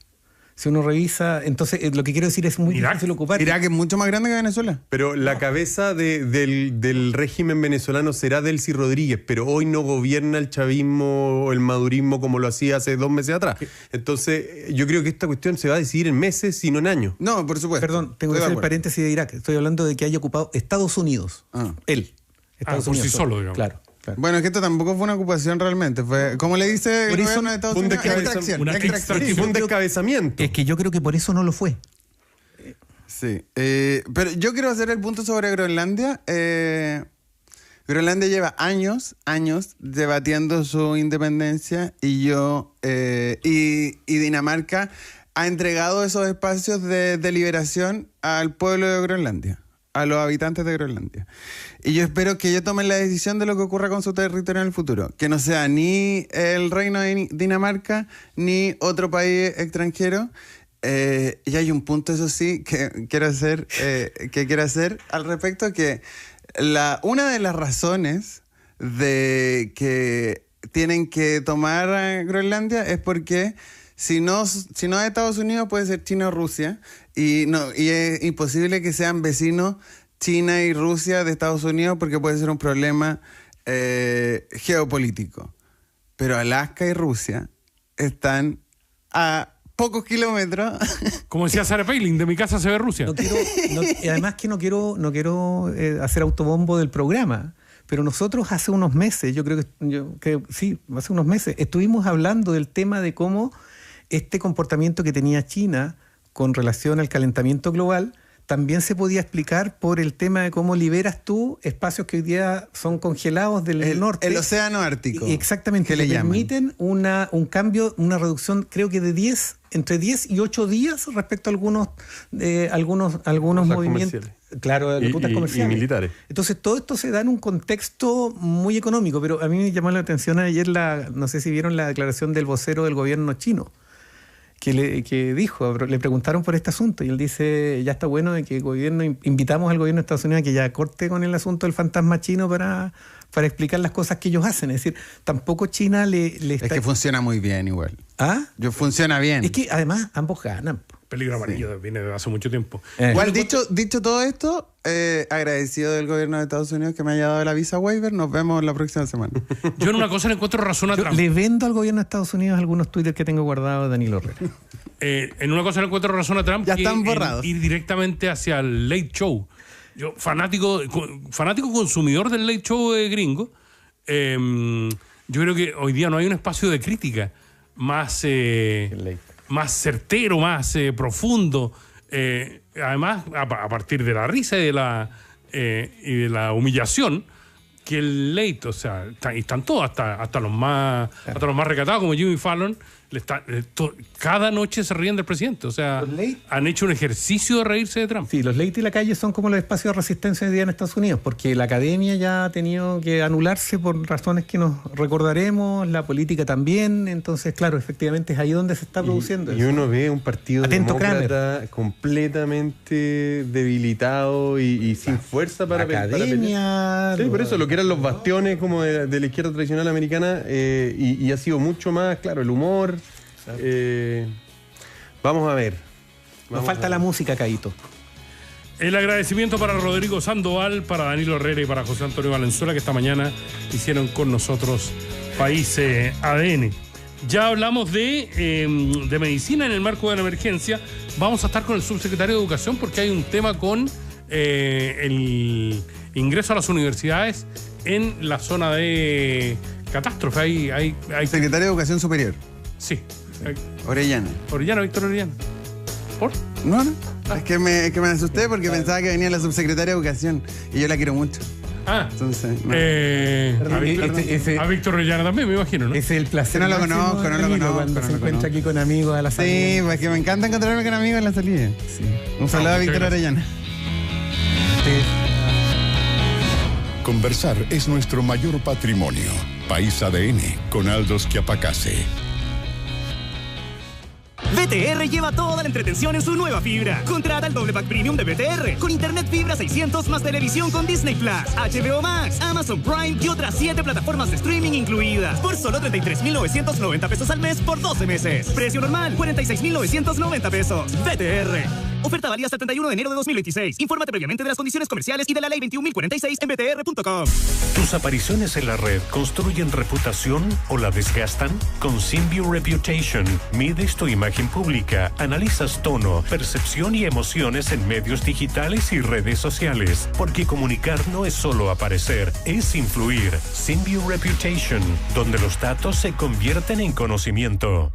Si uno revisa, entonces lo que quiero decir es muy difícil ocupar. Irak es mucho más grande que Venezuela. Pero la cabeza del régimen venezolano será Delcy Rodríguez, pero hoy no gobierna el chavismo o el madurismo como lo hacía hace 2 meses atrás. Entonces, yo creo que esta cuestión se va a decidir en meses, si no en años. No, por supuesto. Perdón, tengo que hacer el paréntesis de Irak. Estoy hablando de que haya ocupado Estados Unidos. Él. Estados por Unidos. sí solo, digamos. Claro. Bueno, es que esto tampoco fue una ocupación realmente. Fue, como le dice el gobierno de Estados Unidos, extracción. Fue un descabezamiento. Es que yo creo que por eso no lo fue. Sí. Pero yo quiero hacer el punto sobre Groenlandia. Groenlandia lleva años debatiendo su independencia y Dinamarca ha entregado esos espacios de liberación al pueblo de Groenlandia, a los habitantes de Groenlandia. Y yo espero que ellos tomen la decisión de lo que ocurra con su territorio en el futuro. Que no sea ni el reino de Dinamarca, ni otro país extranjero. Y hay un punto, eso sí, que quiero hacer al respecto, que una de las razones de que tienen que tomar a Groenlandia es porque si no es Estados Unidos, puede ser China o Rusia. Y es imposible que sean vecinos China y Rusia de Estados Unidos porque puede ser un problema geopolítico. Pero Alaska y Rusia están a pocos kilómetros. Como decía Sarah Palin, de mi casa se ve Rusia. Además que no quiero hacer autobombo del programa, pero nosotros hace unos meses, yo creo que sí, hace unos meses, estuvimos hablando del tema de cómo este comportamiento que tenía China con relación al calentamiento global también se podía explicar por el tema de cómo liberas tú espacios que hoy día son congelados del norte. El océano Ártico. Exactamente, que le permiten un cambio, una reducción, creo que entre 10 y 8 días respecto a algunos movimientos. Claro, de rutas comerciales. Y militares. Entonces, todo esto se da en un contexto muy económico, pero a mí me llamó la atención ayer, no sé si vieron la declaración del vocero del gobierno chino, que dijo, le preguntaron por este asunto y él dice, ya está bueno de que el gobierno, invitamos al gobierno de Estados Unidos a que ya corte con el asunto del fantasma chino para explicar las cosas que ellos hacen. Es decir, tampoco China le está... Es que funciona muy bien igual. ¿Ah? Funciona bien. Es que además ambos ganan. Peligro amarillo viene de hace mucho tiempo. Igual, dicho todo esto, agradecido del gobierno de Estados Unidos que me haya dado la visa waiver. Nos vemos la próxima semana. Yo en una cosa le encuentro razón a Trump. Le vendo al gobierno de Estados Unidos algunos twitters que tengo guardados de Danilo Herrera. En una cosa le encuentro razón a Trump. Ya están borrados. Ir directamente hacia el Late Show. Yo, fanático consumidor del Late Show gringo, yo creo que hoy día no hay un espacio de crítica más certero, más profundo. Además, a partir de la risa y de la humillación, que el Late, o sea, están todos, hasta los más recatados, como Jimmy Fallon, cada noche se ríen del presidente. O sea, han hecho un ejercicio de reírse de Trump. Sí, los Late y la calle son como los espacios de resistencia hoy día en Estados Unidos, porque la academia ya ha tenido que anularse por razones que nos recordaremos, la política también. Entonces, claro, efectivamente es ahí donde se está produciendo eso. Y uno ve un partido demócrata completamente debilitado y sin fuerza para academia. Sí, por eso lo que eran los bastiones como de la izquierda tradicional americana, y ha sido mucho más, claro, el humor. Vamos a ver. Nos falta la música, Caíto. El agradecimiento para Rodrigo Sandoval, para Danilo Herrera y para José Antonio Valenzuela, que esta mañana hicieron con nosotros País ADN. Ya hablamos de medicina en el marco de la emergencia. Vamos a estar con el subsecretario de Educación porque hay un tema con el ingreso a las universidades en la zona de catástrofe. Hay Secretario de Educación Superior. Sí. Orellana. Víctor Orellana. ¿Por? No. Es que me asusté porque pensaba que venía la subsecretaria de Educación y yo la quiero mucho. Entonces, no. A Víctor Orellana también, me imagino, ¿no? Es el placer. No lo conozco. Cuando se encuentra aquí con amigos a la salida. Sí, pues que me encanta encontrarme con amigos en la salida. Sí. Un saludo a Víctor Orellana. Conversar es nuestro mayor patrimonio. País ADN con Aldo Schiapacase. VTR lleva toda la entretención en su nueva fibra. Contrata el doble pack premium de VTR con internet fibra 600 más televisión con Disney Plus, HBO Max, Amazon Prime y otras 7 plataformas de streaming incluidas por solo 33,990 pesos al mes por 12 meses. Precio normal 46,990 pesos. VTR. Oferta válida hasta el 31 de enero de 2026. Infórmate previamente de las condiciones comerciales y de la ley 21.046 en vtr.com. ¿Tus apariciones en la red construyen reputación o la desgastan? Con SymView Reputation, mides tu imagen pública, analizas tono, percepción y emociones en medios digitales y redes sociales. Porque comunicar no es solo aparecer, es influir. SymView Reputation, donde los datos se convierten en conocimiento.